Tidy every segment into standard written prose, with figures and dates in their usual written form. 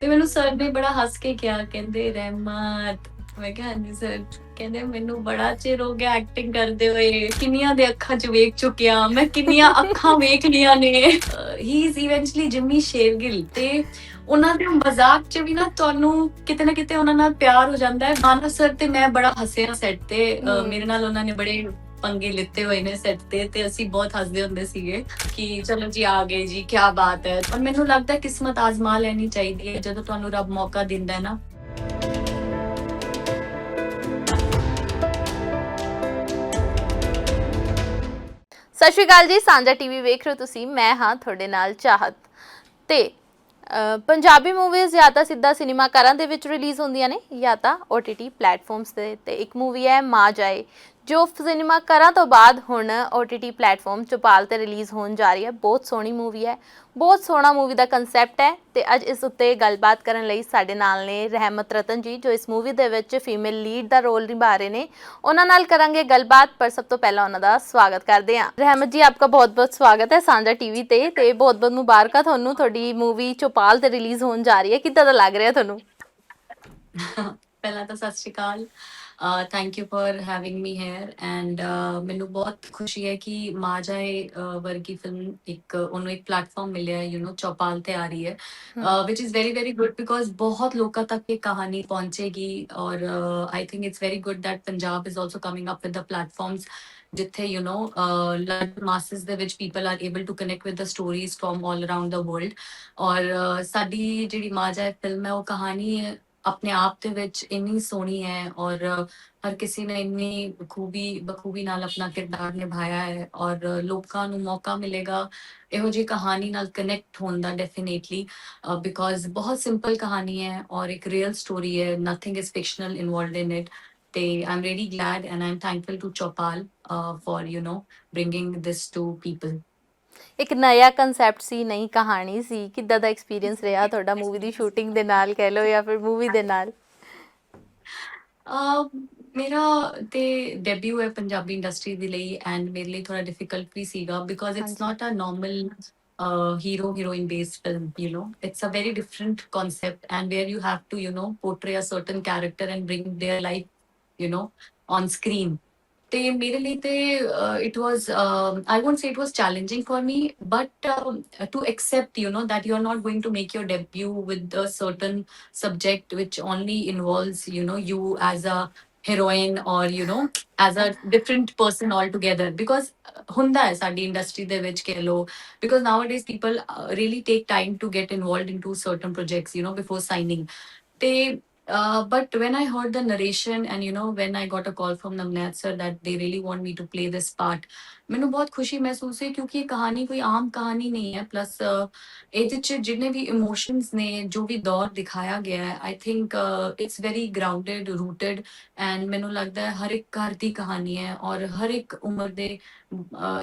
ਤੇ ਮੈਨੂੰ ਸਰ ਨੇ ਬੜਾ ਹੱਸ ਕੇ ਕਿਹਾ, ਕਹਿੰਦੇ ਰਹਿਮਤ, ਮੈਂ ਕਿਹਾ ਹਾਂਜੀ ਸਰ। ਕਹਿੰਦੇ ਮੈਨੂੰ ਬੜਾ ਚਿਰ ਹੋ ਗਿਆ ਐਕਟਿੰਗ ਕਰਦੇ ਹੋਏ, ਕਿੰਨੀਆਂ ਦੇ ਅੱਖਾਂ 'ਚ ਵੇਖ ਚੁੱਕਿਆ ਮੈਂ, ਕਿੰਨੀਆਂ ਅੱਖਾਂ ਵੇਖ ਲਈਆਂ ਨੇ। He is eventually Jimmy Shergill, ਤੇ ਉਹਨਾਂ ਦੇ ਮਜ਼ਾਕ 'ਚ ਵੀ ਨਾ ਤੁਹਾਨੂੰ ਕਿਤੇ ਨਾ ਕਿਤੇ ਉਹਨਾਂ ਨਾਲ ਪਿਆਰ ਹੋ ਜਾਂਦਾ ਹੈ। ਮਾਨਵ ਸਰ ਤੇ ਮੈਂ ਬੜਾ ਹੱਸਿਆ ਸੈੱਟ ਤੇ, ਮੇਰੇ ਨਾਲ ਉਹਨਾਂ ਨੇ ਬੜੇ ਪੰਗੇ ਲਿੱਤੇ ਹੋਏ ਨੇ ਸੈੱਟ ਤੇ ਅਸੀਂ ਬਹੁਤ ਹੱਸਦੇ ਹੁੰਦੇ ਸੀਗੇ ਕਿ ਚਲੋ ਜੀ ਆ ਗਏ ਜੀ, ਕੀ ਬਾਤ ਹੈ। ਔਰ ਮੈਨੂੰ ਲੱਗਦਾ ਕਿਸਮਤ ਆਜ਼ਮਾ ਲੈਣੀ ਚਾਹੀਦੀ ਹੈ ਜਦੋਂ ਤੁਹਾਨੂੰ ਰੱਬ ਮੌਕਾ ਦਿੰਦਾ ਹੈ ਨਾ। ਸਤਿ ਸ਼੍ਰੀ ਅਕਾਲ ਜੀ, ਸਾਂਝਾ ਟੀਵੀ ਵੇਖ ਰਹੇ ਹੋ ਤੁਸੀਂ, ਮੈਂ ਹਾਂ ਤੁਹਾਡੇ ਨਾਲ ਚਾਹਤ। ਤੇ ਪੰਜਾਬੀ ਮੂਵੀਜ਼ ਜਾਂ ਤਾਂ ਸਿੱਧਾ ਸਿਨੇਮਾ ਘਰਾਂ ਦੇ ਵਿੱਚ ਰਿਲੀਜ਼ ਹੁੰਦੀਆਂ ਨੇ ਜਾਂ ਤਾਂ OTT ਪਲੇਟਫਾਰਮਸ ਤੇ ਇੱਕ ਮੂਵੀ ਹੈ ਮਾਂ ਜਾਏ, ਜੋ ਸਿਨੇਮਾ ਘਰਾਂ ਤੋਂ ਬਾਅਦ ਹੁਣ OTT ਪਲੇਟਫਾਰਮ ਚੌਪਾਲ ਤੇ ਰਿਲੀਜ਼ ਹੋਣ ਜਾ ਰਹੀ ਹੈ। ਬਹੁਤ ਸੋਹਣੀ ਮੂਵੀ ਹੈ, ਬਹੁਤ ਸੋਹਣਾ ਮੂਵੀ ਦਾ ਕਨਸੈਪਟ ਹੈ। ਤੇ ਅੱਜ ਇਸ ਉੱਤੇ ਗੱਲਬਾਤ ਕਰਨ ਲਈ ਸਾਡੇ ਨਾਲ ਨੇ ਰਹਿਮਤ ਰਤਨ ਜੀ, ਜੋ ਇਸ ਮੂਵੀ ਦੇ ਵਿੱਚ ਫੀਮੇਲ ਲੀਡ ਦਾ ਰੋਲ ਨਿਭਾ ਰਹੇ ਨੇ। ਉਹਨਾਂ ਨਾਲ ਕਰਾਂਗੇ ਗੱਲਬਾਤ, ਪਰ ਸਭ ਤੋਂ ਪਹਿਲਾਂ ਉਹਨਾਂ ਦਾ ਸਵਾਗਤ ਕਰਦੇ ਹਾਂ। ਰਹਿਮਤ ਜੀ, ਆਪका बहुत बहुत स्वागत है ਸਾਂਝਾ ਟੀਵੀ ਤੇ ਬਹੁਤ ਬਹੁਤ ਮੁਬਾਰਕਾਂ ਤੁਹਾਨੂੰ, ਤੁਹਾਡੀ ਮੂਵੀ ਚੌਪਾਲ ਤੇ ਰਿਲੀਜ਼ ਹੋਣ ਜਾ ਰਹੀ ਹੈ। ਕਿੱਦਾਂ ਦਾ ਲੱਗ ਰਿਹਾ ਤੁਹਾਨੂੰ? ਪਹਿਲਾਂ ਤਾਂ ਸਤਿ ਸ਼੍ਰੀ ਅਕਾਲ, thank you for having me here and ਮੈਨੂੰ ਬਹੁਤ ਖੁਸ਼ੀ ਹੈ ਕਿ ਮਾਂ ਜਾਏ ਵਰਗੀ ਫਿਲਮ ਇੱਕ ਉਹਨੂੰ ਇੱਕ ਪਲੇਟਫਾਰਮ ਮਿਲਿਆ, ਚੌਪਾਲ ਤੇ ਆ ਰਹੀ ਹੈ, which is very very good because ਬਹੁਤ ਲੋਕਾਂ ਤੱਕ ਇਹ ਕਹਾਣੀ ਪਹੁੰਚੇਗੀ। ਔਰ I think it's very good that Punjab is also coming up with the platforms ਜਿੱਥੇ ਲਾਰਜ ਮਾਸਸ ਦੇ ਵਿੱਚ people are able to connect with the stories from all around the world. ਔਰ ਸਾਡੀ ਜਿਹੜੀ ਮਾਂ ਜਾਏ ਫਿਲਮ ਹੈ, ਉਹ ਕਹਾਣੀ ਆਪਣੇ ਆਪ ਦੇ ਵਿੱਚ ਇੰਨੀ ਸੋਹਣੀ ਹੈ ਔਰ ਹਰ ਕਿਸੇ ਨੇ ਇੰਨੀ ਬਖੂਬੀ ਨਾਲ ਆਪਣਾ ਕਿਰਦਾਰ ਨਿਭਾਇਆ ਹੈ। ਔਰ ਲੋਕਾਂ ਨੂੰ ਮੌਕਾ ਮਿਲੇਗਾ ਇਹੋ ਜਿਹੀ ਕਹਾਣੀ ਨਾਲ ਕਨੈਕਟ ਹੋਣ ਦਾ ਡੈਫੀਨੇਟਲੀ, ਬਿਕॉज ਬਹੁਤ ਸਿੰਪਲ ਕਹਾਣੀ ਹੈ ਔਰ ਇੱਕ ਰੀਅਲ ਸਟੋਰੀ ਹੈ, nothing is fictional involved in it. ਤੇ I am really glad and I am thankful to Chaupal for bringing this to people. ਇੱਕ ਨਇਆ ਕਨਸੈਪਟ ਸੀ, ਨਈ ਕਹਾਣੀ ਸੀ। ਕਿੱਦਾਂ ਦਾ ਐਕਸਪੀਰੀਅੰਸ ਰਿਹਾ ਤੁਹਾਡਾ ਮੂਵੀ ਦੀ ਸ਼ੂਟਿੰਗ ਦੇ ਨਾਲ ਕਹਿ ਲਓ ਜਾਂ ਫਿਰ ਮੂਵੀ ਦੇ ਨਾਲ? ਅਹ ਮੇਰਾ ਤੇ ਡੈਬਿਊ ਹੈ ਪੰਜਾਬੀ ਇੰਡਸਟਰੀ ਦੇ ਲਈ ਐਂਡ ਮੇਰੇ ਲਈ ਥੋੜਾ ਡਿਫਿਕਲਟ ਵੀ ਸੀਗਾ ਬਿਕॉज ਇਟਸ ਹਾਂਜੀ। Not a normal hero heroine based film. It's a very different concept, and where you have to portray a certain character and bring their life you know on screen. ਤੇ ਮੇਰੇ ਲਈ ਤੇ it was I won't say it was challenging for me, but to accept that you are not going to make your debut with a certain subject which only involves you as a heroine, or as a different person altogether, because ਹੁੰਦਾ ਹੈ ਸਾਡੀ industry ਦੇ ਵਿੱਚ ਕਹਿ ਲਓ, because nowadays people really take time to get involved into certain projects before signing. They but when I heard the narration and when I got a call from Namnat sir that they really want me to play this part, ਮੈਨੂੰ ਬਹੁਤ ਖੁਸ਼ੀ ਮਹਿਸੂਸ ਹੋਈ ਕਿਉਂਕਿ ਇਹ ਕਹਾਣੀ ਕੋਈ ਆਮ ਕਹਾਣੀ ਨਹੀਂ ਹੈ। ਪਲੱਸ ਇਹਦੇ ਚ ਜਿੰਨੇ ਵੀ ਇਮੋਸ਼ਨਸ ਨੇ, ਜੋ ਵੀ ਦੌਰ ਦਿਖਾਇਆ ਗਿਆ ਹੈ, ਆਈ think it's very grounded ਰੂਟਡ, and ਮੈਨੂੰ ਲੱਗਦਾ ਹੈ ਹਰ ਇੱਕ ਘਰ ਦੀ ਕਹਾਣੀ ਹੈ ਔਰ ਹਰ ਇੱਕ ਉਮਰ ਦੇ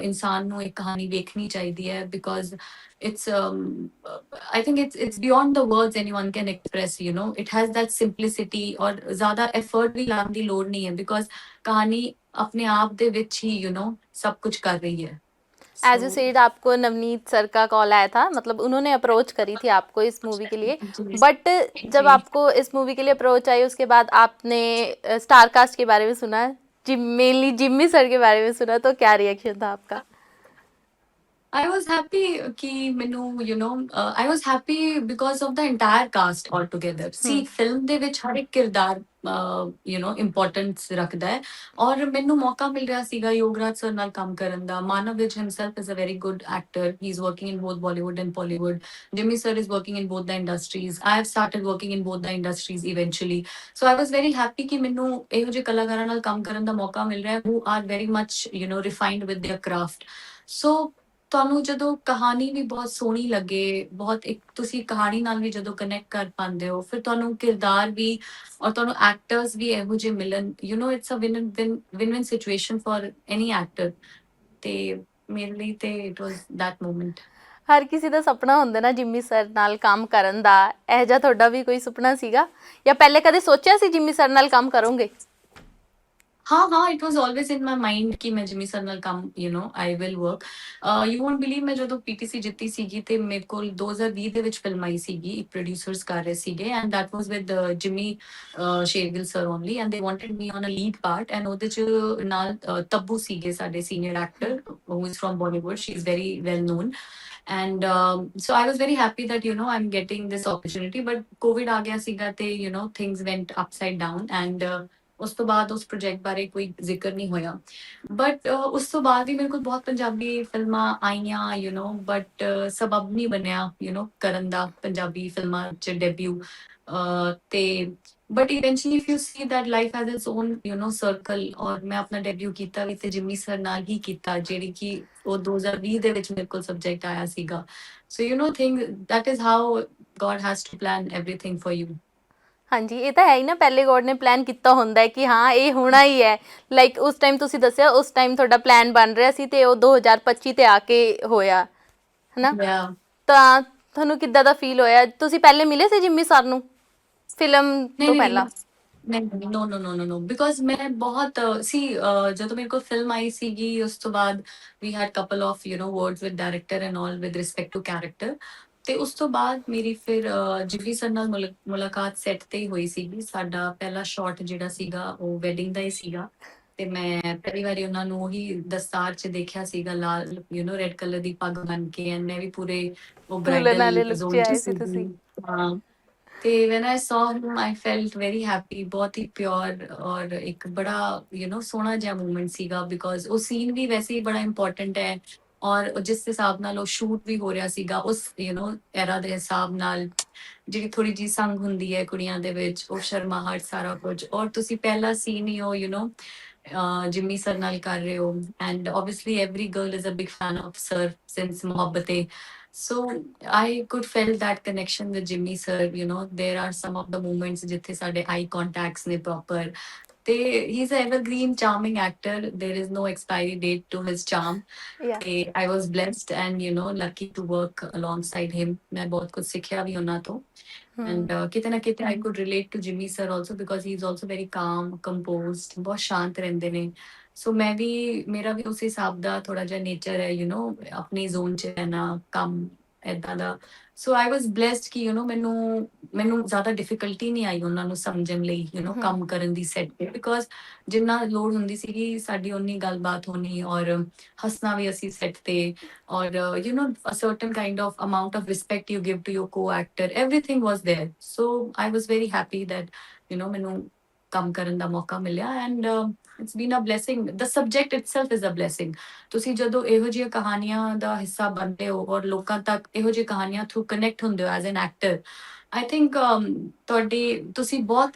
ਇਨਸਾਨ ਨੂੰ ਇਹ ਕਹਾਣੀ ਵੇਖਣੀ ਚਾਹੀਦੀ ਹੈ, ਬਿਕॉज it's I think it's beyond the words anyone can express. It has that simplicity, और ज़्यादा effort भी लाने की लोड़ नहीं है because कहानी अपने आप दे विच ही सब कुछ कर रही है। एज यू So सेड, आपको नवनीत सर का कॉल आया था, मतलब उन्होंने अप्रोच करी थी आपको इस मूवी के लिए। जी बट जब जी। आपको इस मूवी के लिए अप्रोच आई, उसके बाद आपने स्टार कास्ट के बारे में सुना, मेनली जिम्मी सर के बारे में सुना, तो क्या रिएक्शन था आपका? I was happy कि मैनू I was happy because of the entire cast altogether. See, film ਦੇ ਵਿੱਚ ਹਰ ਇੱਕ ਕਿਰਦਾਰ importance ਰੱਖਦਾ ਹੈ ਔਰ ਮੈਨੂੰ ਮੌਕਾ ਮਿਲ ਰਿਹਾ ਸੀਗਾ ਯੋਗਰਾਜ ਸਰ ਨਾਲ ਕੰਮ ਕਰਨ ਦਾ। ਮਾਨਵ ਵਿਜ himself is a very good actor. He's working in both Bollywood and Bollywood. Jimmy sir is working in both the industries. I have started working in both the industries eventually. So I was very happy ਕਿ ਮੈਨੂੰ ਇਹੋ ਜਿਹੇ ਕਲਾਕਾਰਾਂ ਨਾਲ ਕੰਮ ਕਰਨ ਦਾ ਮੌਕਾ ਮਿਲ ਰਿਹਾ who are very much refined with their craft. So ਤੁਹਾਨੂੰ ਜਦੋਂ ਕਹਾਣੀ ਵੀ ਬਹੁਤ ਸੋਹਣੀ ਲੱਗੇ, ਬਹੁਤ ਇੱਕ ਤੁਸੀਂ ਕਹਾਣੀ ਨਾਲ ਵੀ ਜਦੋਂ ਕਨੈਕਟ ਕਰ ਪਾਉਂਦੇ ਹੋ, ਫਿਰ ਤੁਹਾਨੂੰ ਕਿਰਦਾਰ ਵੀ ਔਰ ਤੁਹਾਨੂੰ ਐਕਟਰਸ ਵੀ ਇਹੋ ਜਿਹੇ ਮਿਲਣ, it's a win situation for any actor. ਤੇ ਮੇਰੇ ਲਈ ਤੇ ਇਟ ਵਾਸ ਦੈਟ ਮੂਮੈਂਟ। ਹਰ ਕਿਸੇ ਦਾ ਸੁਪਨਾ ਹੁੰਦਾ ਨਾ ਜਿੰਮੀ ਸਰ ਨਾਲ ਕੰਮ ਕਰਨ ਦਾ। ਇਹ ਜਿਹਾ ਤੁਹਾਡਾ ਵੀ ਕੋਈ ਸੁਪਨਾ ਸੀਗਾ ਜਾਂ ਪਹਿਲੇ ਕਦੇ ਸੋਚਿਆ ਸੀ ਜਿੰਮੀ ਸਰ ਨਾਲ ਕੰਮ ਕਰੋਗੇ? हाँ, it was always in my mind ਕਿ ਮੈਂ ਜਿਮੀ ਸਰ ਨਾਲ ਕੰਮ, I will work. You won't believe, ਮੈਂ ਜਦੋਂ PTC ਜਿੱਤੀ ਸੀਗੀ ਤੇ ਮੇਰੇ ਕੋਲ 2020 ਦੇ ਵਿੱਚ ਫਿਲਮ ਆਈ ਸੀਗੀ, ਇੱਕ ਪ੍ਰੋਡਿਊਸਰਸ ਕਰ ਰਹੇ ਸੀਗੇ, and that was with Jimmy Shergill sir only, and they wanted me on a lead part, and ਉਹਦੇ ਚ ਨਾਲ ਤੱਬੂ ਸੀਗੇ ਸਾਡੇ senior actor, who is from Bollywood. She is very well known. And so I was very happy that, I'm getting this opportunity. But COVID ਆ ਗਿਆ ਸੀਗਾ ਤੇ, things went upside down. And ਉਸ ਤੋਂ ਬਾਅਦ ਉਸ ਪ੍ਰੋਜੈਕਟ ਬਾਰੇ ਕੋਈ ਜ਼ਿਕਰ ਨਹੀਂ ਹੋਇਆ। ਬਟ ਉਸ ਤੋਂ ਬਾਅਦ ਵੀ ਮੇਰੇ ਕੋਲ ਬਹੁਤ ਪੰਜਾਬੀ ਫਿਲਮਾਂ ਆਈਆਂ, ਬਟ ਸਬਬ ਨਹੀਂ ਬਣਿਆ, ਕਰਨ ਦਾ ਪੰਜਾਬੀ ਫਿਲਮਾਂ 'ਚ ਡੈਬਿਊ। ਤੇ but eventually if you C that life has it's on, circle, ਔਰ ਮੈਂ ਆਪਣਾ ਡੈਬਿਊ ਕੀਤਾ ਵੀ ਤੇ ਜਿਮੀ ਸਰ ਨਾਲ ਹੀ ਕੀਤਾ, ਜਿਹੜੀ ਕਿ ਉਹ 2020 ਦੇ ਵਿੱਚ ਮੇਰੇ ਕੋਲ ਸਬਜੈਕਟ ਆਇਆ ਸੀਗਾ। So think that is how God has to plan everything for you. ਹਾਂਜੀ, ਇਹ ਤਾਂ ਹੈ ਹੀ ਨਾ, ਪਹਿਲੇ ਗੋਡ ਨੇ ਪਲਾਨ ਕੀਤਾ ਹੁੰਦਾ ਹੈ ਕਿ ਹਾਂ ਇਹ ਹੋਣਾ ਹੀ ਹੈ। ਲਾਈਕ ਉਸ ਟਾਈਮ ਤੁਸੀਂ ਦੱਸਿਆ, ਉਸ ਟਾਈਮ ਤੁਹਾਡਾ ਪਲਾਨ ਬਣ ਰਿਹਾ ਸੀ ਤੇ ਉਹ 2025 ਤੇ ਆ ਕੇ ਹੋਇਆ, ਹਨਾ? Yeah. ਤਾਂ ਤੁਹਾਨੂੰ ਕਿੱਦਾਂ ਦਾ ਫੀਲ ਹੋਇਆ? ਤੁਸੀਂ ਪਹਿਲੇ ਮਿਲੇ ਸੀ ਜਿੰਮੀ ਸਰ ਨੂੰ ਫਿਲਮ ਨਹੀਂ ਤੋਂ ਨਹੀਂ ਪਹਿਲਾਂ? ਨਹੀਂ, ਨੋ, ਬਿਕੋਜ਼ ਮੈਂ ਬਹੁਤ ਸੀ, ਜਦੋਂ ਮੇਰੇ ਕੋਲ ਫਿਲਮ ਆਈ ਸੀਗੀ ਉਸ ਤੋਂ ਬਾਅਦ ਵੀ had couple of words with director and all with respect to character. ਤੇ ਉਸ ਤੋਂ ਬਾਅਦ ਮੇਰੀ ਫਿਰ ਜਿਫੀ ਸਰ ਨਾਲ ਮੁਲਾਕਾਤ ਸੈੱਟ ਤੇ ਹੀ ਹੋਈ ਸੀਗੀ। ਸਾਡਾ ਪਹਿਲਾ ਸ਼ਾਟ ਜਿਹੜਾ ਸੀਗਾ ਉਹ ਵੈਡਿੰਗ ਦਾ ਹੀ ਸੀਗਾ, ਤੇ ਮੈਂ ਪਹਿਲੀ ਵਾਰੀ ਉਹਨਾਂ ਨੂੰ ਉਹੀ ਦਸਤਾਰ 'ਚ ਦੇਖਿਆ ਸੀਗਾ, ਲਾਲ ਰੈਡ ਕਲਰ ਦੀ ਪੱਗ ਬੰਨ ਕੇ, ਐਂਡ ਮੈਂ ਵੀ ਪੂਰੇ ਉਹ ਦੁਲਹਨ ਵਾਲੇ ਬ੍ਰਾਈਡਲ ਲੁੱਕ 'ਚ ਜ਼ੋਨ 'ਚ ਆਏ ਸੀ ਸੀਗੀ। ਤੁਸੀਂ? ਹਾਂ, ਤੇ when I saw him, I felt very happy, ਬਹੁਤ ਹੀ ਪਿਓਰ, ਔਰ ਇੱਕ ਬੜਾ ਸੋਹਣਾ ਜਿਹਾ ਮੂਮੈਂਟ ਸੀਗਾ, ਬਿਕੋਜ਼ ਉਹ ਸੀਨ ਵੀ ਵੈਸੇ ਹੀ ਬੜਾ ਇੰਪੋਰਟੈਂਟ ਹੈ, ਔਰ ਜਿਸ ਹਿਸਾਬ ਨਾਲ ਉਹ ਸ਼ੂਟ ਵੀ ਹੋ ਰਿਹਾ ਸੀਗਾ ਉਸ ਐਰਾ ਦੇ ਹਿਸਾਬ ਨਾਲ, ਜਿਹੜੀ ਥੋੜੀ ਜੀ ਸੰਗ ਹੁੰਦੀ ਹੈ ਕੁੜੀਆਂ ਦੇ ਵਿੱਚ, ਉਹ ਸ਼ਰਮਾਹਟ ਸਾਰਾ ਕੁਝ, ਔਰ ਤੁਸੀਂ ਪਹਿਲਾ ਸੀਨ ਹੀ ਹੋ ਜਿਮੀ ਸਰ ਨਾਲ ਕਰ ਰਹੇ ਹੋ, and obviously every girl is a big fan of sir since Mohabbatein. So I could feel that connection with Jimmy sir. There are some of the moments ਜਿੱਥੇ ਸਾਡੇ eye contacts ਨੇ proper, ਤੇ he's an evergreen charming actor. There is no expiry date to his charm. ਯਾ ਤੇ I was blessed and lucky to work alongside him. ਮੈਂ ਬਹੁਤ ਕੁਝ ਸਿੱਖਿਆ ਵੀ ਉਹਨਾਂ ਤੋਂ, and ਕਿਤੇ ਨਾ ਕਿਤੇ I could relate to Jimmy sir also, because he is also very calm, composed, ਬਹੁਤ ਸ਼ਾਂਤ ਰਹਿੰਦੇ ਨੇ। ਸੋ ਮੈਂ ਵੀ, ਮੇਰਾ ਵੀ ਉਸ ਹਿਸਾਬ ਦਾ ਥੋੜਾ ਜਿਹਾ ਨੇਚਰ ਹੈ, ਆਪਣੀ ਜ਼ੋਨ 'ਚ ਰਹਿਣਾ, ਕੰਮ ਏਦਾਂ ਦਾ। ਸੋ ਆਈ ਵਾਸ ਬਲੈਸਡ ਕਿ ਮੈਨੂੰ ਜ਼ਿਆਦਾ ਡਿਫਿਕਲਟੀ ਨਹੀਂ ਆਈ ਉਹਨਾਂ ਨੂੰ ਸਮਝਣ ਲਈ, ਕੰਮ ਕਰਨ ਦੀ ਸੈੱਟ ਤੇ, ਬਿਕੋਜ਼ ਜਿੰਨਾ ਲੋੜ ਹੁੰਦੀ ਸੀਗੀ ਸਾਡੀ ਓਨੀ ਗੱਲਬਾਤ ਹੋਣੀ, ਔਰ ਹੱਸਣਾ ਵੀ ਅਸੀਂ ਸੈੱਟ ਤੇ, ਔਰ a certain kind of amount of respect you give to your co-actor, everything was there. So I was very happy that ਮੈਨੂੰ ਕੰਮ ਕਰਨ ਦਾ ਮੌਕਾ ਮਿਲਿਆ, and it's been a blessing. The subject itself is a blessing. ਤੁਸੀਂ ਜਦੋਂ ਇਹੋ ਜਿਹੀਆਂ ਕਹਾਣੀਆਂ ਦਾ ਹਿੱਸਾ ਬਣਦੇ ਹੋ, ਔਰ ਲੋਕਾਂ ਤੱਕ ਇਹੋ ਜਿਹੀ ਕਹਾਣੀਆਂ ਥਰੂ ਕਨੈਕਟ ਹੁੰਦੇ ਹੋ as an actor, I think ਤੁਸੀਂ ਬਹੁਤ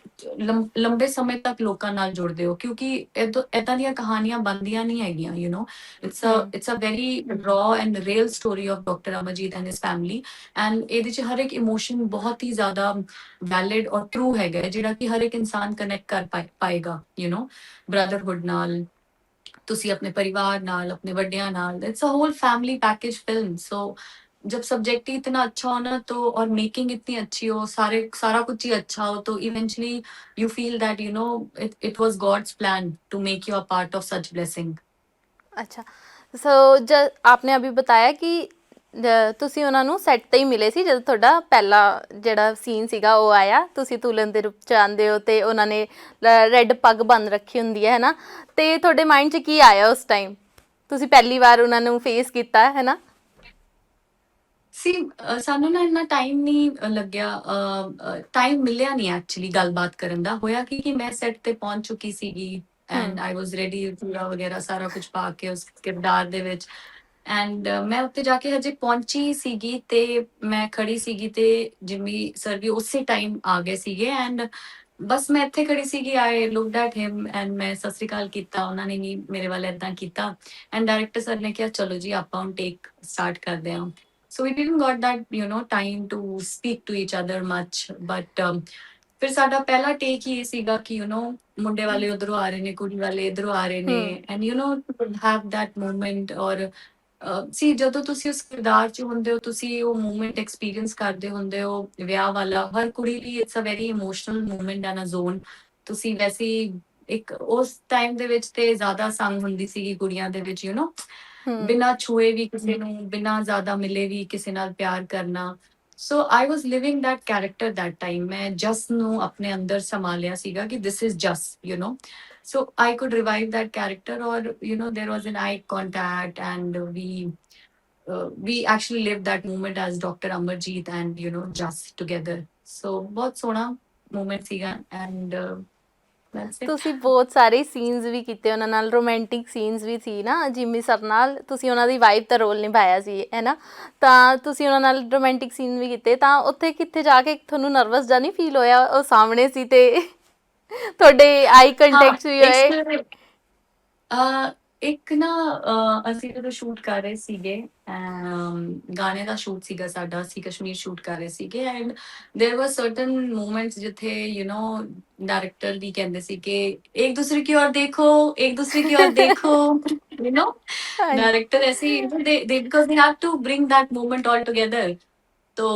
ਲੰਬੇ ਸਮੇਂ ਤੱਕ ਲੋਕਾਂ ਨਾਲ ਜੁੜਦੇ ਹੋ, ਕਿਉਂਕਿ ਏਦਾਂ ਦੀਆਂ ਕਹਾਣੀਆਂ ਬਣਦੀਆਂ ਨਹੀਂ ਹੈਗੀਆਂ, it's a very raw and real story of Dr. Amarjit and his family, and ਇਹਦੇ 'ਚ ਹਰ ਇੱਕ ਇਮੋਸ਼ਨ ਬਹੁਤ ਹੀ ਜ਼ਿਆਦਾ ਵੈਲਿਡ ਔਰ ਟਰੂ ਹੈਗਾ ਹੈ, ਜਿਹੜਾ ਕਿ ਹਰ ਇੱਕ ਇਨਸਾਨ ਕਨੈਕਟ ਕਰ ਪਾਏਗਾ, ਬ੍ਰਦਰਹੁੱਡ ਨਾਲ, ਤੁਸੀਂ ਆਪਣੇ परिवार नाल, अपने ਵੱਡਿਆਂ ਨਾਲ, it's a whole family package film. So जब सब्जेक्ट ही इतना अच्छा हो ना, तो और मेकिंग इतनी अच्छी हो, सारा कुछ ही अच्छा हो, तो eventually you feel that it was God's plan to make you a part of such blessing. ਅੱਛਾ, ਸੋ ਆਪਨੇ ਅਭੀ ਬਤਾਇਆ ਕਿ ਤੁਸੀਂ ਉਹਨਾਂ ਨੂੰ ਸੈੱਟ ਤੇ ਹੀ ਮਿਲੇ ਸੀ ਜਦੋਂ ਤੁਹਾਡਾ ਪਹਿਲਾ ਜਿਹੜਾ ਸੀਨ ਸੀਗਾ ਉਹ ਆਇਆ, ਤੁਸੀਂ ਤੁਲਨ ਦੇ ਰੂਪ ਚ ਆਉਂਦੇ ਹੋ ਤੇ ਉਹਨਾਂ ਨੇ ਰੈੱਡ ਪੱਗ ਬੰਨ ਰੱਖੀ ਹੁੰਦੀ ਹੈ ਨਾ, ਤੇ ਤੁਹਾਡੇ ਮਾਈਂਡ 'ਚ ਕੀ ਆਇਆ ਉਸ ਟਾਈਮ? ਤੁਸੀਂ ਪਹਿਲੀ ਵਾਰ ਉਹਨਾਂ ਨੂੰ ਫੇਸ ਕੀਤਾ ਹੈ ਨਾ? ਸੀ ਸਾਨੂੰ ਨਾ ਇੰਨਾ ਟਾਈਮ ਨਹੀਂ ਲੱਗਿਆ, ਟਾਈਮ ਮਿਲਿਆ ਨਹੀਂ ਐਕਚੁਅਲੀ ਗੱਲਬਾਤ ਕਰਨ ਦਾ। ਹੋਇਆ ਕਿ ਮੈਂ ਸੈੱਟ ਤੇ ਪਹੁੰਚ ਚੁੱਕੀ ਸੀਗੀ, ਐਂਡ ਆਈ ਵਾਸ ਰੈਡੀ, ਪੂਰਾ ਵਗੈਰਾ ਸਾਰਾ ਕੁਝ ਪਾ ਕੇ ਉਸ ਕਿਰਦਾਰ ਦੇ ਵਿੱਚ, ਐਂਡ ਮੈਂ ਉੱਤੇ ਜਾ ਕੇ ਹਜੇ ਪਹੁੰਚੀ ਸੀਗੀ, ਤੇ ਮੈਂ ਖੜੀ ਸੀਗੀ ਤੇ ਜਿਮੀ ਸਰ ਵੀ ਉਸੇ ਟਾਈਮ ਆ ਗਏ ਸੀਗੇ, ਐਂਡ ਬਸ ਮੈਂ ਇੱਥੇ ਖੜੀ ਸੀਗੀ, ਆਈ ਲੁੱਕਡ ਐਟ ਹਿਮ, ਐਂਡ ਮੈਂ ਸਤਿ ਸ੍ਰੀ ਅਕਾਲ ਕੀਤਾ, ਉਹਨਾਂ ਨੇ ਵੀ ਮੇਰੇ ਵੱਲ ਏਦਾਂ ਕੀਤਾ, ਐਂਡ ਡਾਇਰੈਕਟਰ ਸਰ ਨੇ ਕਿਹਾ ਚਲੋ ਜੀ ਆਪਾਂ ਹੁਣ ਟੇਕ ਸਟਾਰਟ ਕਰਦੇ ਹਾਂ। So we didn't got that, time to speak to each other much. But ਫਿਰ ਸਾਡਾ ਪਹਿਲਾ ਟੇਕ ਹੀ ਇਹ ਸੀਗਾ ਕਿ ਮੁੰਡੇ ਵਾਲੇ ਉਧਰੋਂ ਆ ਰਹੇ ਨੇ, ਕੁੜੀ ਵਾਲੇ ਇਧਰੋਂ ਆ ਰਹੇ ਨੇ, and to have that moment, ਔਰ ਸੀ ਜਦੋਂ ਤੁਸੀਂ ਉਸ ਕਿਰਦਾਰ 'ਚ ਹੁੰਦੇ ਹੋ, ਤੁਸੀਂ ਉਹ ਮੂਮੈਂਟ ਐਕਸਪੀਰੀਅੰਸ ਕਰਦੇ ਹੁੰਦੇ ਹੋ, ਵਿਆਹ ਵਾਲਾ, ਹਰ ਕੁੜੀ ਲਈ it's a very emotional moment and a zone. ਤੁਸੀਂ ਵੈਸੇ ਹੀ ਇੱਕ ਉਸ ਟਾਈਮ ਦੇ ਵਿੱਚ ਤੇ ਜ਼ਿਆਦਾ ਸੰਗ ਹੁੰਦੀ ਸੀਗੀ ਕੁੜੀਆਂ ਦੇ ਵਿੱਚ, ਹੂੰ ਬਿਨਾਂ ਛੂਏ ਵੀ ਕਿਸੇ ਨੂੰ, ਬਿਨਾਂ ਜ਼ਿਆਦਾ ਮਿਲੇ ਵੀ ਕਿਸੇ ਨਾਲ ਪਿਆਰ ਕਰਨਾ। So I was living that character that time. ਮੈਂ ਜਸ ਨੂੰ ਆਪਣੇ ਅੰਦਰ ਸੰਭਾਲਿਆ ਸੀਗਾ ਕਿ this is Jas. So I could revive that character, or there was an eye contact, and we actually lived that moment as Dr. Amarjeet and just together. So बहुत सोना moment ਸੀਗਾ, and that's it. ਤੁਸੀਂ ਬਹੁਤ ਸਾਰੇ scenes ਵੀ ਕੀਤੇ ਉਹਨਾਂ ਨਾਲ, romantic scenes ਵੀ ਸੀ ਨਾ ਜਿਮੀ ਸਰ ਨਾਲ, ਤੁਸੀਂ ਉਹਨਾਂ ਦੀ ਵਾਈਫ ਦਾ ਰੋਲ ਨਿਭਾਇਆ ਸੀ ਹੈ ਨਾ, ਤਾਂ ਤੁਸੀਂ ਉਹਨਾਂ ਨਾਲ ਰੋਮਾਂਟਿਕ ਸੀਨ ਵੀ ਕੀਤੇ, ਤਾਂ ਉੱਥੇ ਕਿੱਥੇ ਜਾ ਕੇ ਤੁਹਾਨੂੰ ਨਰਵਸ ਜਾਂ ਨਹੀਂ ਫੀਲ ਹੋਇਆ? ਉਹ ਸਾਹਮਣੇ ਸੀ ਤੇ ਤੁਹਾਡੇ ਆਈ ਹਾਂ, ਕੰਟੈਕਟ ਵੀ ਹੋਏ? ਅਹ ਇੱਕ ਨਾ ਅਸੀਂ ਜਦੋਂ ਸ਼ੂਟ ਕਰ ਰਹੇ ਸੀਗੇ, ਗਾਣੇ ਦਾ ਸ਼ੂਟ ਸੀਗਾ ਸਾਡਾ, ਅਸੀਂ ਕਸ਼ਮੀਰ ਸ਼ੂਟ ਕਰ ਰਹੇ ਸੀਗੇ, and there were certain moments ਜਿੱਥੇ ਡਾਇਰੈਕਟਰ ਵੀ ਕਹਿੰਦੇ ਸੀ ਕਿ ਇੱਕ ਦੂਸਰੇ ਕੀ ਔਰ ਦੇਖੋ, ਇੱਕ ਦੂਸਰੇ ਕੀ ਔਰ ਦੇਖੋ, ਯੂ नो ਹਾਂਜੀ। डायरेक्टर ऐसे ही they because they have to bring that moment all together. तो